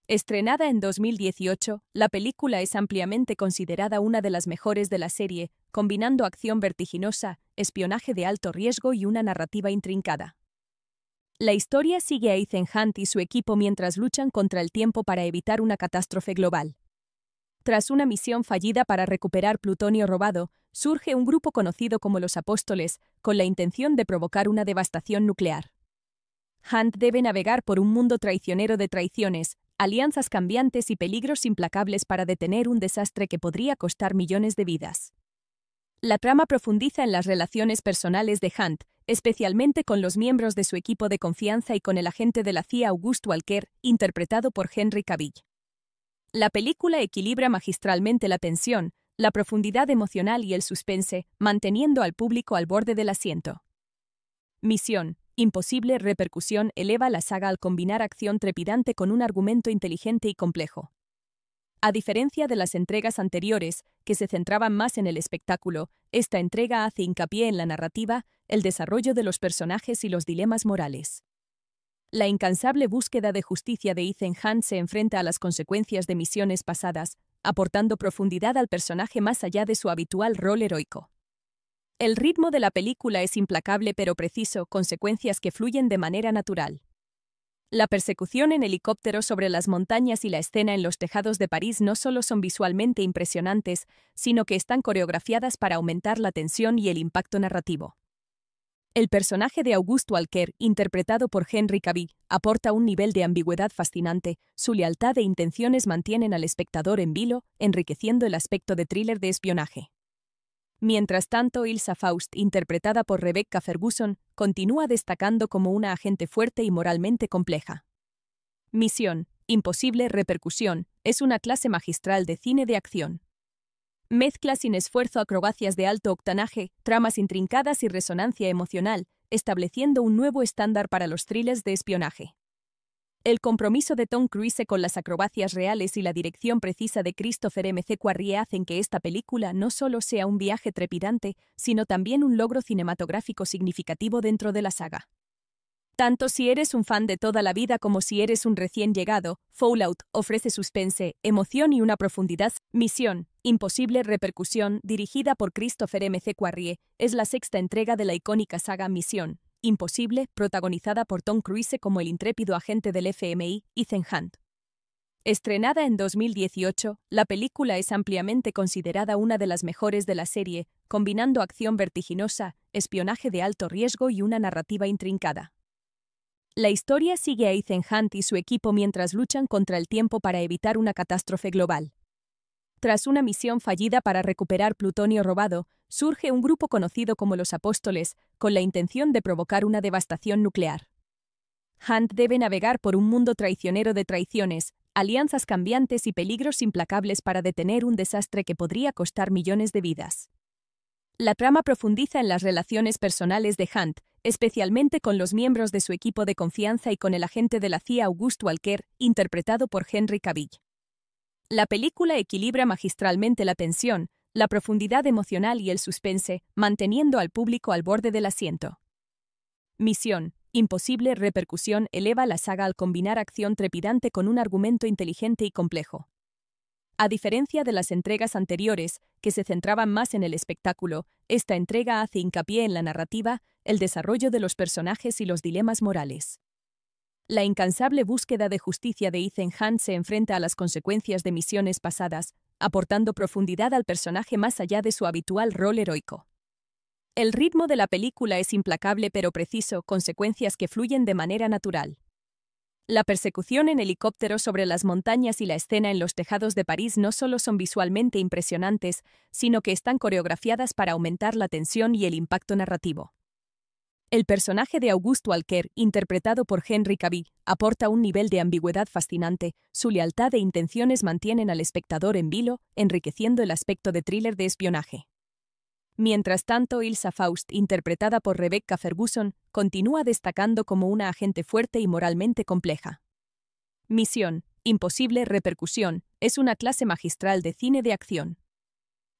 Estrenada en 2018, la película es ampliamente considerada una de las mejores de la serie, combinando acción vertiginosa, espionaje de alto riesgo y una narrativa intrincada. La historia sigue a Ethan Hunt y su equipo mientras luchan contra el tiempo para evitar una catástrofe global. Tras una misión fallida para recuperar plutonio robado, surge un grupo conocido como los Apóstoles, con la intención de provocar una devastación nuclear. Hunt debe navegar por un mundo traicionero de traiciones, alianzas cambiantes y peligros implacables para detener un desastre que podría costar millones de vidas. La trama profundiza en las relaciones personales de Hunt, especialmente con los miembros de su equipo de confianza y con el agente de la CIA August Walker, interpretado por Henry Cavill. La película equilibra magistralmente la tensión, la profundidad emocional y el suspense, manteniendo al público al borde del asiento. Misión imposible repercusión eleva la saga al combinar acción trepidante con un argumento inteligente y complejo. A diferencia de las entregas anteriores, que se centraban más en el espectáculo, esta entrega hace hincapié en la narrativa, el desarrollo de los personajes y los dilemas morales. La incansable búsqueda de justicia de Ethan Hunt se enfrenta a las consecuencias de misiones pasadas, aportando profundidad al personaje más allá de su habitual rol heroico. El ritmo de la película es implacable pero preciso, consecuencias que fluyen de manera natural. La persecución en helicóptero sobre las montañas y la escena en los tejados de París no solo son visualmente impresionantes, sino que están coreografiadas para aumentar la tensión y el impacto narrativo. El personaje de August Walker, interpretado por Henry Cavill, aporta un nivel de ambigüedad fascinante, su lealtad e intenciones mantienen al espectador en vilo, enriqueciendo el aspecto de thriller de espionaje. Mientras tanto, Ilsa Faust, interpretada por Rebecca Ferguson, continúa destacando como una agente fuerte y moralmente compleja. Misión imposible repercusión es una clase magistral de cine de acción. Mezcla sin esfuerzo acrobacias de alto octanaje, tramas intrincadas y resonancia emocional, estableciendo un nuevo estándar para los thrillers de espionaje. El compromiso de Tom Cruise con las acrobacias reales y la dirección precisa de Christopher McQuarrie hacen que esta película no solo sea un viaje trepidante, sino también un logro cinematográfico significativo dentro de la saga. Tanto si eres un fan de toda la vida como si eres un recién llegado, Fallout ofrece suspense, emoción y una profundidad. Misión Imposible Repercusión, dirigida por Christopher McQuarrie, es la sexta entrega de la icónica saga Misión Imposible, protagonizada por Tom Cruise como el intrépido agente del FMI, Ethan Hunt. Estrenada en 2018, la película es ampliamente considerada una de las mejores de la serie, combinando acción vertiginosa, espionaje de alto riesgo y una narrativa intrincada. La historia sigue a Ethan Hunt y su equipo mientras luchan contra el tiempo para evitar una catástrofe global. Tras una misión fallida para recuperar plutonio robado, surge un grupo conocido como los Apóstoles, con la intención de provocar una devastación nuclear. Hunt debe navegar por un mundo traicionero de traiciones, alianzas cambiantes y peligros implacables para detener un desastre que podría costar millones de vidas. La trama profundiza en las relaciones personales de Hunt, especialmente con los miembros de su equipo de confianza y con el agente de la CIA August Walker, interpretado por Henry Cavill. La película equilibra magistralmente la tensión, la profundidad emocional y el suspense, manteniendo al público al borde del asiento. Misión Imposible Repercusión eleva la saga al combinar acción trepidante con un argumento inteligente y complejo. A diferencia de las entregas anteriores, que se centraban más en el espectáculo, esta entrega hace hincapié en la narrativa, el desarrollo de los personajes y los dilemas morales. La incansable búsqueda de justicia de Ethan Hunt se enfrenta a las consecuencias de misiones pasadas, aportando profundidad al personaje más allá de su habitual rol heroico. El ritmo de la película es implacable pero preciso, consecuencias que fluyen de manera natural. La persecución en helicóptero sobre las montañas y la escena en los tejados de París no solo son visualmente impresionantes, sino que están coreografiadas para aumentar la tensión y el impacto narrativo. El personaje de August Walker, interpretado por Henry Cavill, aporta un nivel de ambigüedad fascinante, su lealtad e intenciones mantienen al espectador en vilo, enriqueciendo el aspecto de thriller de espionaje. Mientras tanto, Ilsa Faust, interpretada por Rebecca Ferguson, continúa destacando como una agente fuerte y moralmente compleja. Misión Imposible Repercusión es una clase magistral de cine de acción.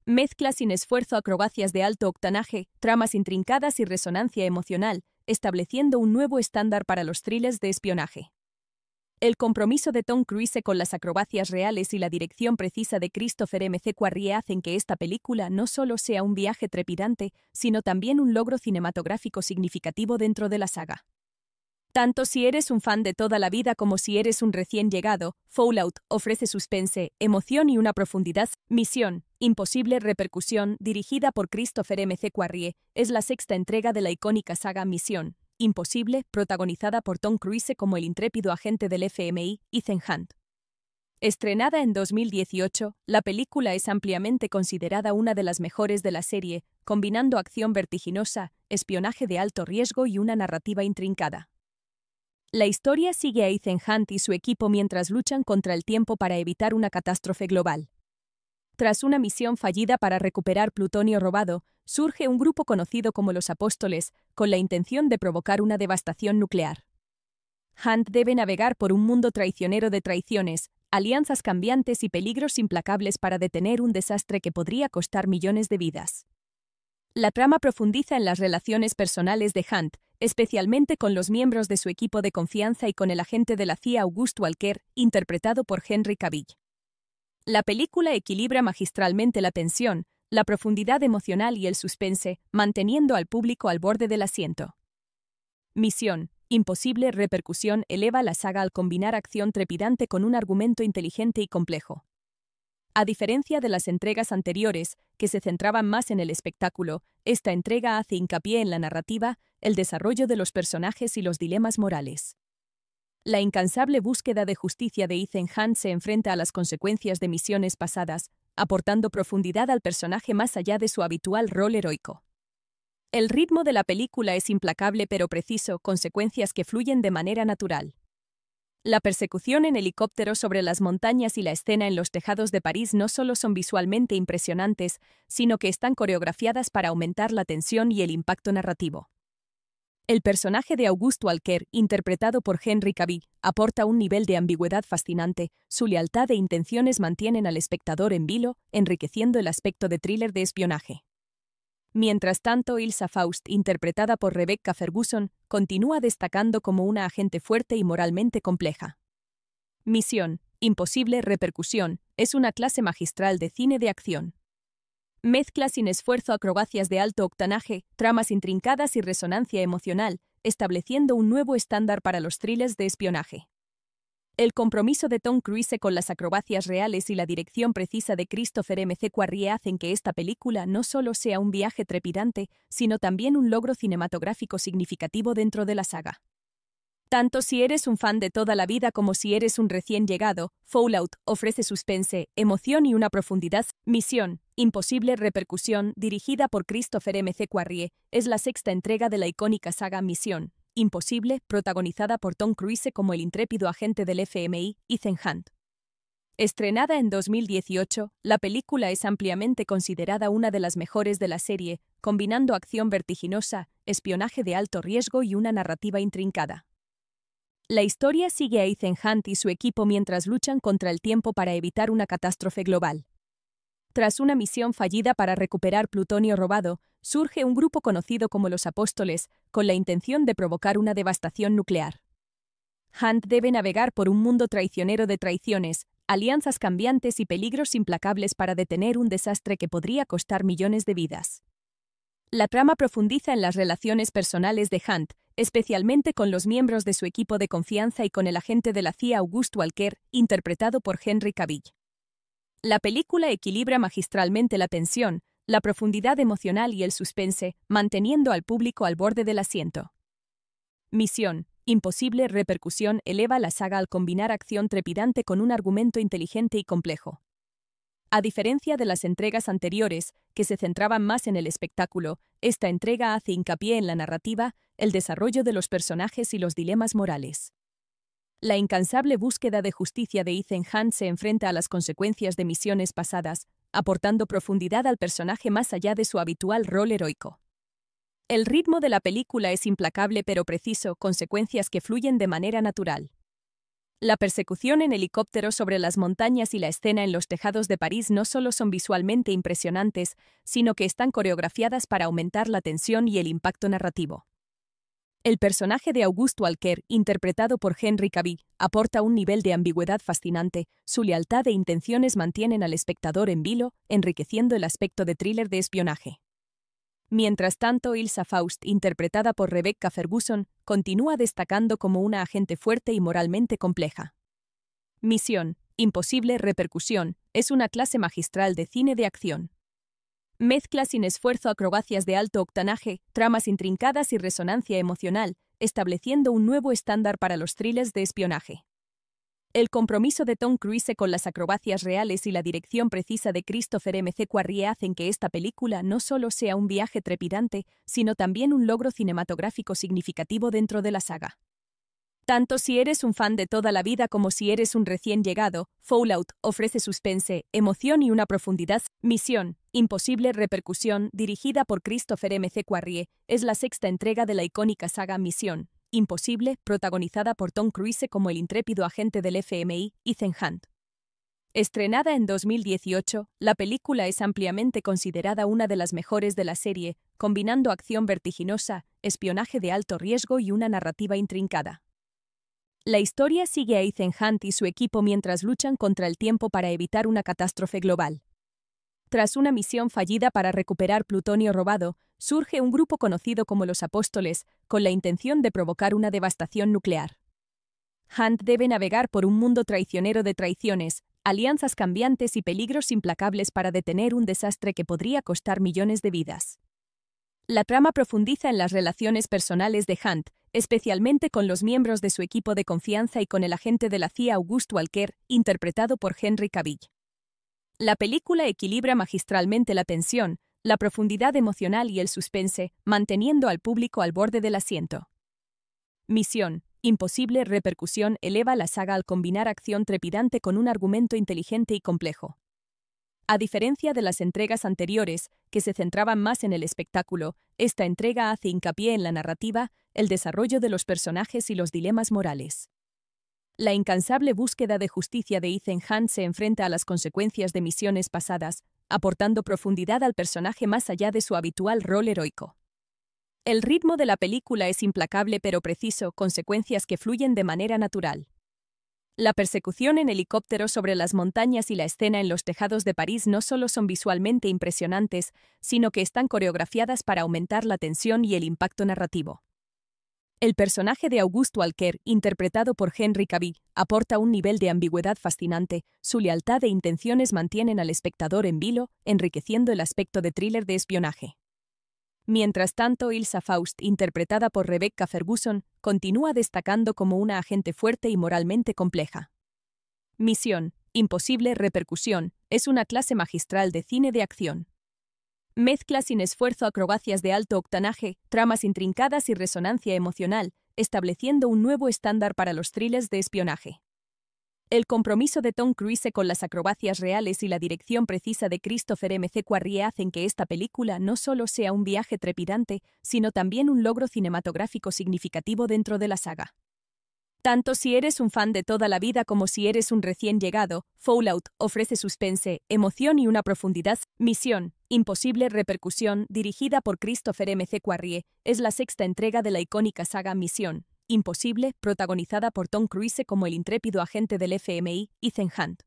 Mezcla sin esfuerzo acrobacias de alto octanaje, tramas intrincadas y resonancia emocional, estableciendo un nuevo estándar para los thrillers de espionaje. El compromiso de Tom Cruise con las acrobacias reales y la dirección precisa de Christopher McQuarrie hacen que esta película no solo sea un viaje trepidante, sino también un logro cinematográfico significativo dentro de la saga. Tanto si eres un fan de toda la vida como si eres un recién llegado, Fallout ofrece suspense, emoción y una profundidad. Misión Imposible Repercusión, dirigida por Christopher McQuarrie, es la sexta entrega de la icónica saga Misión Imposible, protagonizada por Tom Cruise como el intrépido agente del FMI, Ethan Hunt. Estrenada en 2018, la película es ampliamente considerada una de las mejores de la serie, combinando acción vertiginosa, espionaje de alto riesgo y una narrativa intrincada. La historia sigue a Ethan Hunt y su equipo mientras luchan contra el tiempo para evitar una catástrofe global. Tras una misión fallida para recuperar plutonio robado, surge un grupo conocido como los Apóstoles, con la intención de provocar una devastación nuclear. Hunt debe navegar por un mundo traicionero de traiciones, alianzas cambiantes y peligros implacables para detener un desastre que podría costar millones de vidas. La trama profundiza en las relaciones personales de Hunt, especialmente con los miembros de su equipo de confianza y con el agente de la CIA August Walker, interpretado por Henry Cavill. La película equilibra magistralmente la tensión, la profundidad emocional y el suspense, manteniendo al público al borde del asiento. Misión Imposible Repercusión eleva la saga al combinar acción trepidante con un argumento inteligente y complejo. A diferencia de las entregas anteriores, que se centraban más en el espectáculo, esta entrega hace hincapié en la narrativa, el desarrollo de los personajes y los dilemas morales. La incansable búsqueda de justicia de Ethan Hunt se enfrenta a las consecuencias de misiones pasadas, aportando profundidad al personaje más allá de su habitual rol heroico. El ritmo de la película es implacable pero preciso, consecuencias que fluyen de manera natural. La persecución en helicóptero sobre las montañas y la escena en los tejados de París no solo son visualmente impresionantes, sino que están coreografiadas para aumentar la tensión y el impacto narrativo. El personaje de August Walker, interpretado por Henry Cavill, aporta un nivel de ambigüedad fascinante. Su lealtad e intenciones mantienen al espectador en vilo, enriqueciendo el aspecto de thriller de espionaje. Mientras tanto, Ilsa Faust, interpretada por Rebecca Ferguson, continúa destacando como una agente fuerte y moralmente compleja. Misión: Imposible Repercusión es una clase magistral de cine de acción. Mezcla sin esfuerzo acrobacias de alto octanaje, tramas intrincadas y resonancia emocional, estableciendo un nuevo estándar para los thrillers de espionaje. El compromiso de Tom Cruise con las acrobacias reales y la dirección precisa de Christopher McQuarrie hacen que esta película no solo sea un viaje trepidante, sino también un logro cinematográfico significativo dentro de la saga. Tanto si eres un fan de toda la vida como si eres un recién llegado, Fallout ofrece suspense, emoción y una profundidad. Misión: Imposible Repercusión, dirigida por Christopher McQuarrie, es la sexta entrega de la icónica saga Misión: Imposible, protagonizada por Tom Cruise como el intrépido agente del FMI, Ethan Hunt. Estrenada en 2018, la película es ampliamente considerada una de las mejores de la serie, combinando acción vertiginosa, espionaje de alto riesgo y una narrativa intrincada. La historia sigue a Ethan Hunt y su equipo mientras luchan contra el tiempo para evitar una catástrofe global. Tras una misión fallida para recuperar plutonio robado, surge un grupo conocido como los Apóstoles, con la intención de provocar una devastación nuclear. Hunt debe navegar por un mundo traicionero de traiciones, alianzas cambiantes y peligros implacables para detener un desastre que podría costar millones de vidas. La trama profundiza en las relaciones personales de Hunt, especialmente con los miembros de su equipo de confianza y con el agente de la CIA August Walker, interpretado por Henry Cavill. La película equilibra magistralmente la tensión, la profundidad emocional y el suspense, manteniendo al público al borde del asiento. Misión: Imposible Repercusión eleva la saga al combinar acción trepidante con un argumento inteligente y complejo. A diferencia de las entregas anteriores, que se centraban más en el espectáculo, esta entrega hace hincapié en la narrativa, el desarrollo de los personajes y los dilemas morales. La incansable búsqueda de justicia de Ethan Hunt se enfrenta a las consecuencias de misiones pasadas, aportando profundidad al personaje más allá de su habitual rol heroico. El ritmo de la película es implacable pero preciso, consecuencias que fluyen de manera natural. La persecución en helicóptero sobre las montañas y la escena en los tejados de París no solo son visualmente impresionantes, sino que están coreografiadas para aumentar la tensión y el impacto narrativo. El personaje de August Walker, interpretado por Henry Cavill, aporta un nivel de ambigüedad fascinante. Su lealtad e intenciones mantienen al espectador en vilo, enriqueciendo el aspecto de thriller de espionaje. Mientras tanto, Ilsa Faust, interpretada por Rebecca Ferguson, continúa destacando como una agente fuerte y moralmente compleja. Misión: Imposible Repercusión es una clase magistral de cine de acción. Mezcla sin esfuerzo acrobacias de alto octanaje, tramas intrincadas y resonancia emocional, estableciendo un nuevo estándar para los thrillers de espionaje. El compromiso de Tom Cruise con las acrobacias reales y la dirección precisa de Christopher McQuarrie hacen que esta película no solo sea un viaje trepidante, sino también un logro cinematográfico significativo dentro de la saga. Tanto si eres un fan de toda la vida como si eres un recién llegado, Fallout ofrece suspense, emoción y una profundidad. Misión: Imposible Repercusión, dirigida por Christopher McQuarrie, es la sexta entrega de la icónica saga Misión: Imposible, protagonizada por Tom Cruise como el intrépido agente del FMI, Ethan Hunt. Estrenada en 2018, la película es ampliamente considerada una de las mejores de la serie, combinando acción vertiginosa, espionaje de alto riesgo y una narrativa intrincada. La historia sigue a Ethan Hunt y su equipo mientras luchan contra el tiempo para evitar una catástrofe global. Tras una misión fallida para recuperar plutonio robado, surge un grupo conocido como los Apóstoles, con la intención de provocar una devastación nuclear. Hunt debe navegar por un mundo traicionero de traiciones, alianzas cambiantes y peligros implacables para detener un desastre que podría costar millones de vidas. La trama profundiza en las relaciones personales de Hunt, especialmente con los miembros de su equipo de confianza y con el agente de la CIA August Walker, interpretado por Henry Cavill. La película equilibra magistralmente la tensión, la profundidad emocional y el suspense, manteniendo al público al borde del asiento. Misión: Imposible Repercusión eleva la saga al combinar acción trepidante con un argumento inteligente y complejo. A diferencia de las entregas anteriores, que se centraban más en el espectáculo, esta entrega hace hincapié en la narrativa, el desarrollo de los personajes y los dilemas morales. La incansable búsqueda de justicia de Ethan Hunt se enfrenta a las consecuencias de misiones pasadas, aportando profundidad al personaje más allá de su habitual rol heroico. El ritmo de la película es implacable pero preciso, consecuencias que fluyen de manera natural. La persecución en helicóptero sobre las montañas y la escena en los tejados de París no solo son visualmente impresionantes, sino que están coreografiadas para aumentar la tensión y el impacto narrativo. El personaje de Auguste Walker, interpretado por Henry Cavill, aporta un nivel de ambigüedad fascinante, su lealtad e intenciones mantienen al espectador en vilo, enriqueciendo el aspecto de thriller de espionaje. Mientras tanto, Ilsa Faust, interpretada por Rebecca Ferguson, continúa destacando como una agente fuerte y moralmente compleja. Misión: Imposible Repercusión es una clase magistral de cine de acción. Mezcla sin esfuerzo acrobacias de alto octanaje, tramas intrincadas y resonancia emocional, estableciendo un nuevo estándar para los thrillers de espionaje. El compromiso de Tom Cruise con las acrobacias reales y la dirección precisa de Christopher McQuarrie hacen que esta película no solo sea un viaje trepidante, sino también un logro cinematográfico significativo dentro de la saga. Tanto si eres un fan de toda la vida como si eres un recién llegado, Fallout ofrece suspense, emoción y una profundidad. Misión: Imposible Repercusión, dirigida por Christopher McQuarrie, es la sexta entrega de la icónica saga Misión Imposible, protagonizada por Tom Cruise como el intrépido agente del FMI, Ethan Hunt.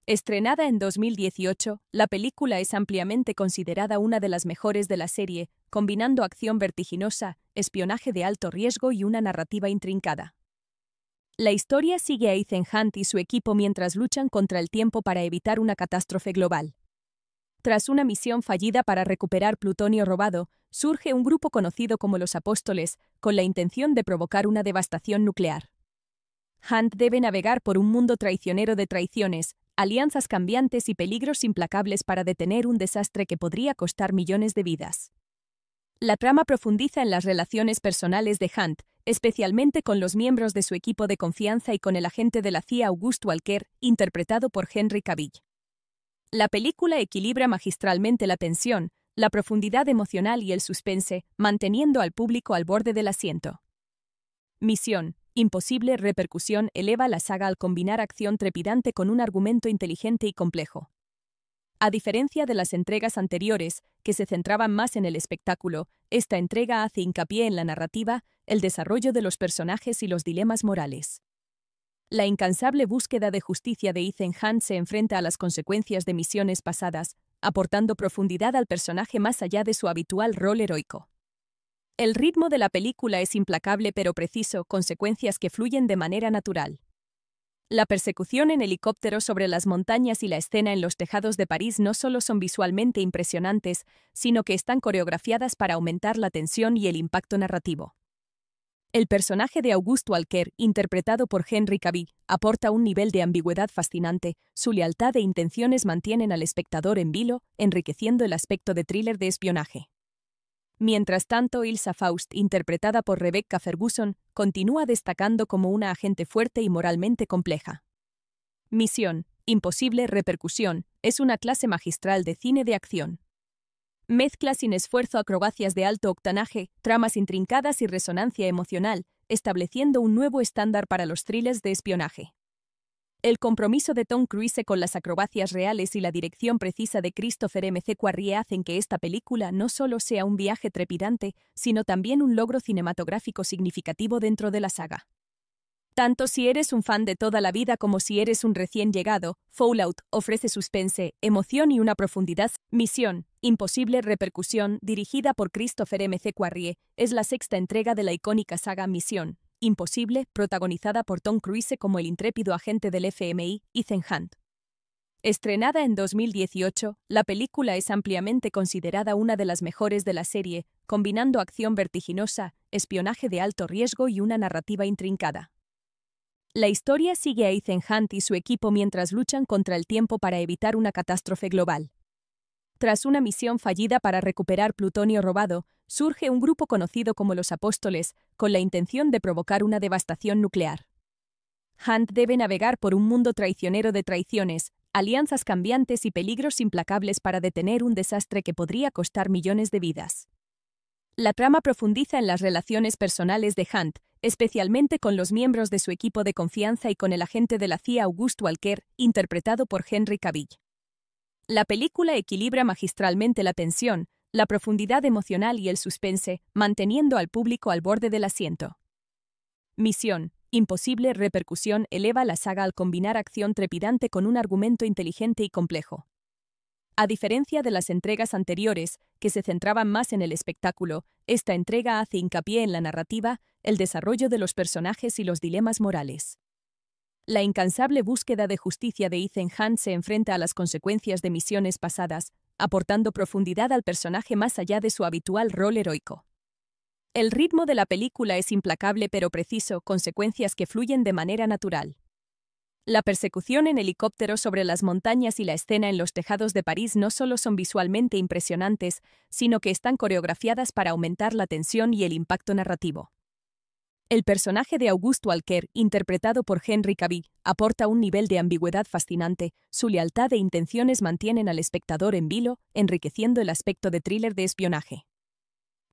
Estrenada en 2018, la película es ampliamente considerada una de las mejores de la serie, combinando acción vertiginosa, espionaje de alto riesgo y una narrativa intrincada. La historia sigue a Ethan Hunt y su equipo mientras luchan contra el tiempo para evitar una catástrofe global. Tras una misión fallida para recuperar plutonio robado, surge un grupo conocido como los Apóstoles, con la intención de provocar una devastación nuclear. Hunt debe navegar por un mundo traicionero de traiciones, alianzas cambiantes y peligros implacables para detener un desastre que podría costar millones de vidas. La trama profundiza en las relaciones personales de Hunt, especialmente con los miembros de su equipo de confianza y con el agente de la CIA Auguste Walker, interpretado por Henry Cavill. La película equilibra magistralmente la tensión, la profundidad emocional y el suspense, manteniendo al público al borde del asiento. Misión: Imposible Repercusión eleva la saga al combinar acción trepidante con un argumento inteligente y complejo. A diferencia de las entregas anteriores, que se centraban más en el espectáculo, esta entrega hace hincapié en la narrativa, el desarrollo de los personajes y los dilemas morales. La incansable búsqueda de justicia de Ethan Hunt se enfrenta a las consecuencias de misiones pasadas, aportando profundidad al personaje más allá de su habitual rol heroico. El ritmo de la película es implacable pero preciso, consecuencias que fluyen de manera natural. La persecución en helicóptero sobre las montañas y la escena en los tejados de París no solo son visualmente impresionantes, sino que están coreografiadas para aumentar la tensión y el impacto narrativo. El personaje de Auguste Walker, interpretado por Henry Cavill, aporta un nivel de ambigüedad fascinante, su lealtad e intenciones mantienen al espectador en vilo, enriqueciendo el aspecto de thriller de espionaje. Mientras tanto, Ilsa Faust, interpretada por Rebecca Ferguson, continúa destacando como una agente fuerte y moralmente compleja. Misión: Imposible Repercusión es una clase magistral de cine de acción. Mezcla sin esfuerzo acrobacias de alto octanaje, tramas intrincadas y resonancia emocional, estableciendo un nuevo estándar para los thrillers de espionaje. El compromiso de Tom Cruise con las acrobacias reales y la dirección precisa de Christopher McQuarrie hacen que esta película no solo sea un viaje trepidante, sino también un logro cinematográfico significativo dentro de la saga. Tanto si eres un fan de toda la vida como si eres un recién llegado, Fallout ofrece suspense, emoción y una profundidad. Misión: Imposible Repercusión, dirigida por Christopher McQuarrie, es la sexta entrega de la icónica saga Misión Imposible, protagonizada por Tom Cruise como el intrépido agente del FMI, Ethan Hunt. Estrenada en 2018, la película es ampliamente considerada una de las mejores de la serie, combinando acción vertiginosa, espionaje de alto riesgo y una narrativa intrincada. La historia sigue a Ethan Hunt y su equipo mientras luchan contra el tiempo para evitar una catástrofe global. Tras una misión fallida para recuperar plutonio robado, surge un grupo conocido como los Apóstoles, con la intención de provocar una devastación nuclear. Hunt debe navegar por un mundo traicionero de traiciones, alianzas cambiantes y peligros implacables para detener un desastre que podría costar millones de vidas. La trama profundiza en las relaciones personales de Hunt, especialmente con los miembros de su equipo de confianza y con el agente de la CIA August Walker, interpretado por Henry Cavill. La película equilibra magistralmente la tensión, la profundidad emocional y el suspense, manteniendo al público al borde del asiento. Misión imposible repercusión eleva la saga al combinar acción trepidante con un argumento inteligente y complejo. A diferencia de las entregas anteriores, que se centraban más en el espectáculo, esta entrega hace hincapié en la narrativa, el desarrollo de los personajes y los dilemas morales. La incansable búsqueda de justicia de Ethan Hunt se enfrenta a las consecuencias de misiones pasadas, aportando profundidad al personaje más allá de su habitual rol heroico. El ritmo de la película es implacable pero preciso, consecuencias que fluyen de manera natural. La persecución en helicóptero sobre las montañas y la escena en los tejados de París no solo son visualmente impresionantes, sino que están coreografiadas para aumentar la tensión y el impacto narrativo. El personaje de August Walker, interpretado por Henry Cavill, aporta un nivel de ambigüedad fascinante, su lealtad e intenciones mantienen al espectador en vilo, enriqueciendo el aspecto de thriller de espionaje.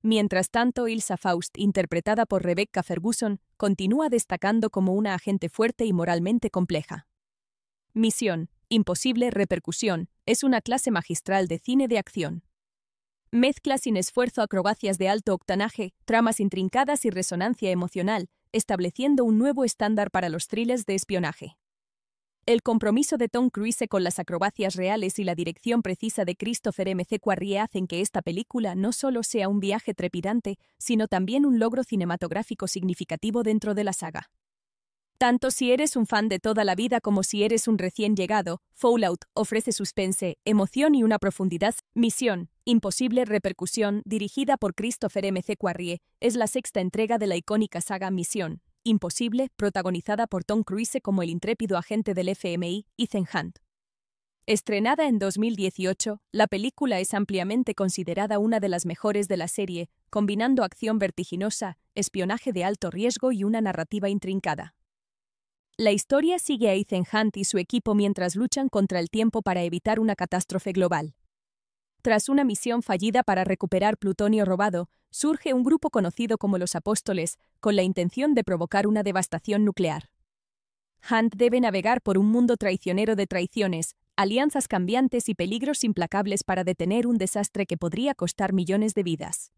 Mientras tanto, Ilsa Faust, interpretada por Rebecca Ferguson, continúa destacando como una agente fuerte y moralmente compleja. Misión imposible repercusión es una clase magistral de cine de acción. Mezcla sin esfuerzo acrobacias de alto octanaje, tramas intrincadas y resonancia emocional, estableciendo un nuevo estándar para los thrillers de espionaje. El compromiso de Tom Cruise con las acrobacias reales y la dirección precisa de Christopher McQuarrie hacen que esta película no solo sea un viaje trepidante, sino también un logro cinematográfico significativo dentro de la saga. Tanto si eres un fan de toda la vida como si eres un recién llegado, Fallout ofrece suspense, emoción y una profundidad. Misión imposible repercusión, dirigida por Christopher McQuarrie, es la sexta entrega de la icónica saga Misión imposible, protagonizada por Tom Cruise como el intrépido agente del FMI, Ethan Hunt. Estrenada en 2018, la película es ampliamente considerada una de las mejores de la serie, combinando acción vertiginosa, espionaje de alto riesgo y una narrativa intrincada. La historia sigue a Ethan Hunt y su equipo mientras luchan contra el tiempo para evitar una catástrofe global. Tras una misión fallida para recuperar plutonio robado, surge un grupo conocido como los Apóstoles, con la intención de provocar una devastación nuclear. Hunt debe navegar por un mundo traicionero de traiciones, alianzas cambiantes y peligros implacables para detener un desastre que podría costar millones de vidas.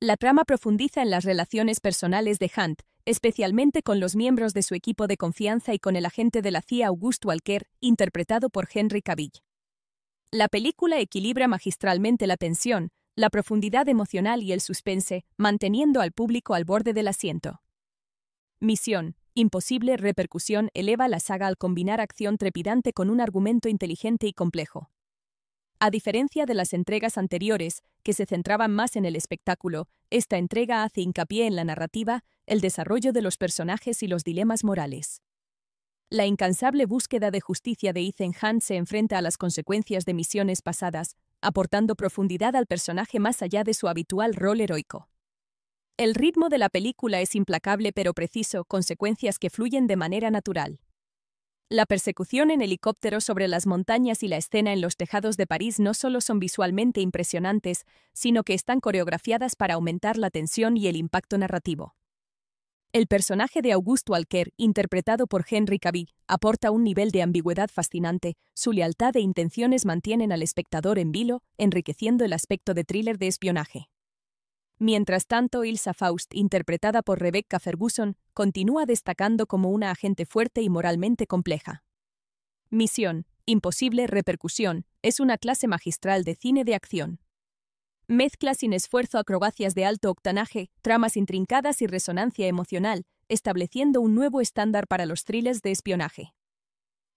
La trama profundiza en las relaciones personales de Hunt, especialmente con los miembros de su equipo de confianza y con el agente de la CIA August Walker, interpretado por Henry Cavill. La película equilibra magistralmente la tensión, la profundidad emocional y el suspense, manteniendo al público al borde del asiento. Misión imposible repercusión eleva la saga al combinar acción trepidante con un argumento inteligente y complejo. A diferencia de las entregas anteriores, que se centraban más en el espectáculo, esta entrega hace hincapié en la narrativa, el desarrollo de los personajes y los dilemas morales. La incansable búsqueda de justicia de Ethan Hunt se enfrenta a las consecuencias de misiones pasadas, aportando profundidad al personaje más allá de su habitual rol heroico. El ritmo de la película es implacable pero preciso, consecuencias que fluyen de manera natural. La persecución en helicóptero sobre las montañas y la escena en los tejados de París no solo son visualmente impresionantes, sino que están coreografiadas para aumentar la tensión y el impacto narrativo. El personaje de August Walker, interpretado por Henry Cavill, aporta un nivel de ambigüedad fascinante, su lealtad e intenciones mantienen al espectador en vilo, enriqueciendo el aspecto de thriller de espionaje. Mientras tanto, Ilsa Faust, interpretada por Rebecca Ferguson, continúa destacando como una agente fuerte y moralmente compleja. Misión imposible repercusión es una clase magistral de cine de acción. Mezcla sin esfuerzo acrobacias de alto octanaje, tramas intrincadas y resonancia emocional, estableciendo un nuevo estándar para los thrillers de espionaje.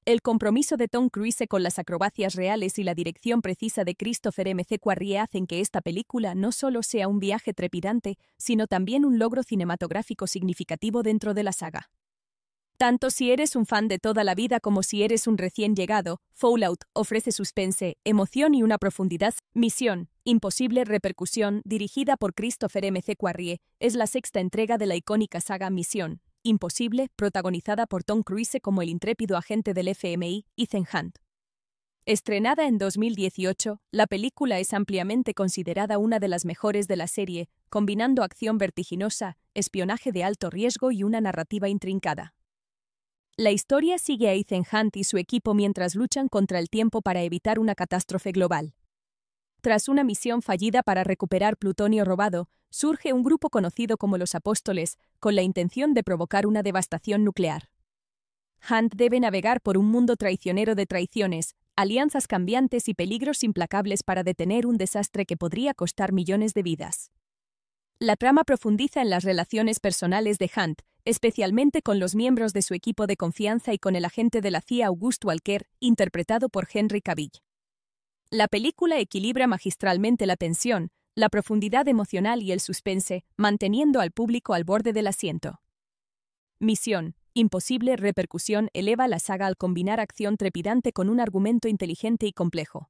El compromiso de Tom Cruise con las acrobacias reales y la dirección precisa de Christopher McQuarrie hacen que esta película no solo sea un viaje trepidante, sino también un logro cinematográfico significativo dentro de la saga. Tanto si eres un fan de toda la vida como si eres un recién llegado, Fallout ofrece suspense, emoción y una profundidad. Misión imposible repercusión, dirigida por Christopher McQuarrie, es la sexta entrega de la icónica saga Misión imposible, protagonizada por Tom Cruise como el intrépido agente del FMI, Ethan Hunt. Estrenada en 2018, la película es ampliamente considerada una de las mejores de la serie, combinando acción vertiginosa, espionaje de alto riesgo y una narrativa intrincada. La historia sigue a Ethan Hunt y su equipo mientras luchan contra el tiempo para evitar una catástrofe global. Tras una misión fallida para recuperar plutonio robado, surge un grupo conocido como los Apóstoles, con la intención de provocar una devastación nuclear. Hunt debe navegar por un mundo traicionero de traiciones, alianzas cambiantes y peligros implacables para detener un desastre que podría costar millones de vidas. La trama profundiza en las relaciones personales de Hunt, especialmente con los miembros de su equipo de confianza y con el agente de la CIA August Walker, interpretado por Henry Cavill. La película equilibra magistralmente la tensión, la profundidad emocional y el suspense, manteniendo al público al borde del asiento. Misión Imposible Repercusión eleva la saga al combinar acción trepidante con un argumento inteligente y complejo.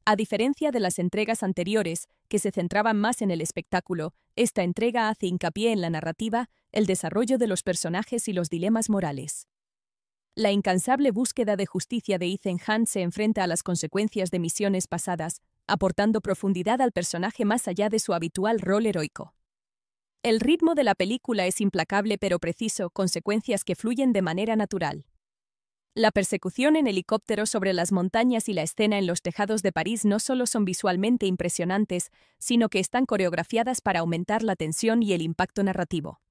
A diferencia de las entregas anteriores, que se centraban más en el espectáculo, esta entrega hace hincapié en la narrativa, el desarrollo de los personajes y los dilemas morales. La incansable búsqueda de justicia de Ethan Hunt se enfrenta a las consecuencias de misiones pasadas, aportando profundidad al personaje más allá de su habitual rol heroico. El ritmo de la película es implacable pero preciso, con secuencias que fluyen de manera natural. La persecución en helicóptero sobre las montañas y la escena en los tejados de París no solo son visualmente impresionantes, sino que están coreografiadas para aumentar la tensión y el impacto narrativo.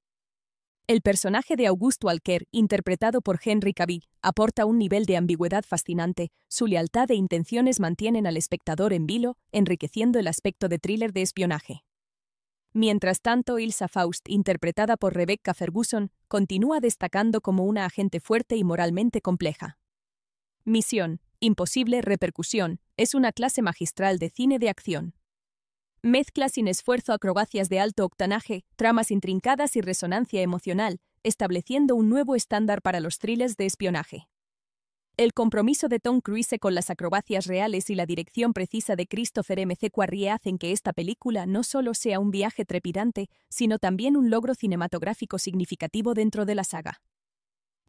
El personaje de August Walker, interpretado por Henry Cavill, aporta un nivel de ambigüedad fascinante. Su lealtad e intenciones mantienen al espectador en vilo, enriqueciendo el aspecto de thriller de espionaje. Mientras tanto, Ilsa Faust, interpretada por Rebecca Ferguson, continúa destacando como una agente fuerte y moralmente compleja. Misión Imposible Repercusión es una clase magistral de cine de acción. Mezcla sin esfuerzo acrobacias de alto octanaje, tramas intrincadas y resonancia emocional, estableciendo un nuevo estándar para los thrillers de espionaje. El compromiso de Tom Cruise con las acrobacias reales y la dirección precisa de Christopher McQuarrie hacen que esta película no solo sea un viaje trepidante, sino también un logro cinematográfico significativo dentro de la saga.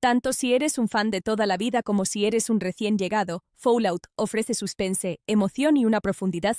Tanto si eres un fan de toda la vida como si eres un recién llegado, Fallout ofrece suspense, emoción y una profundidad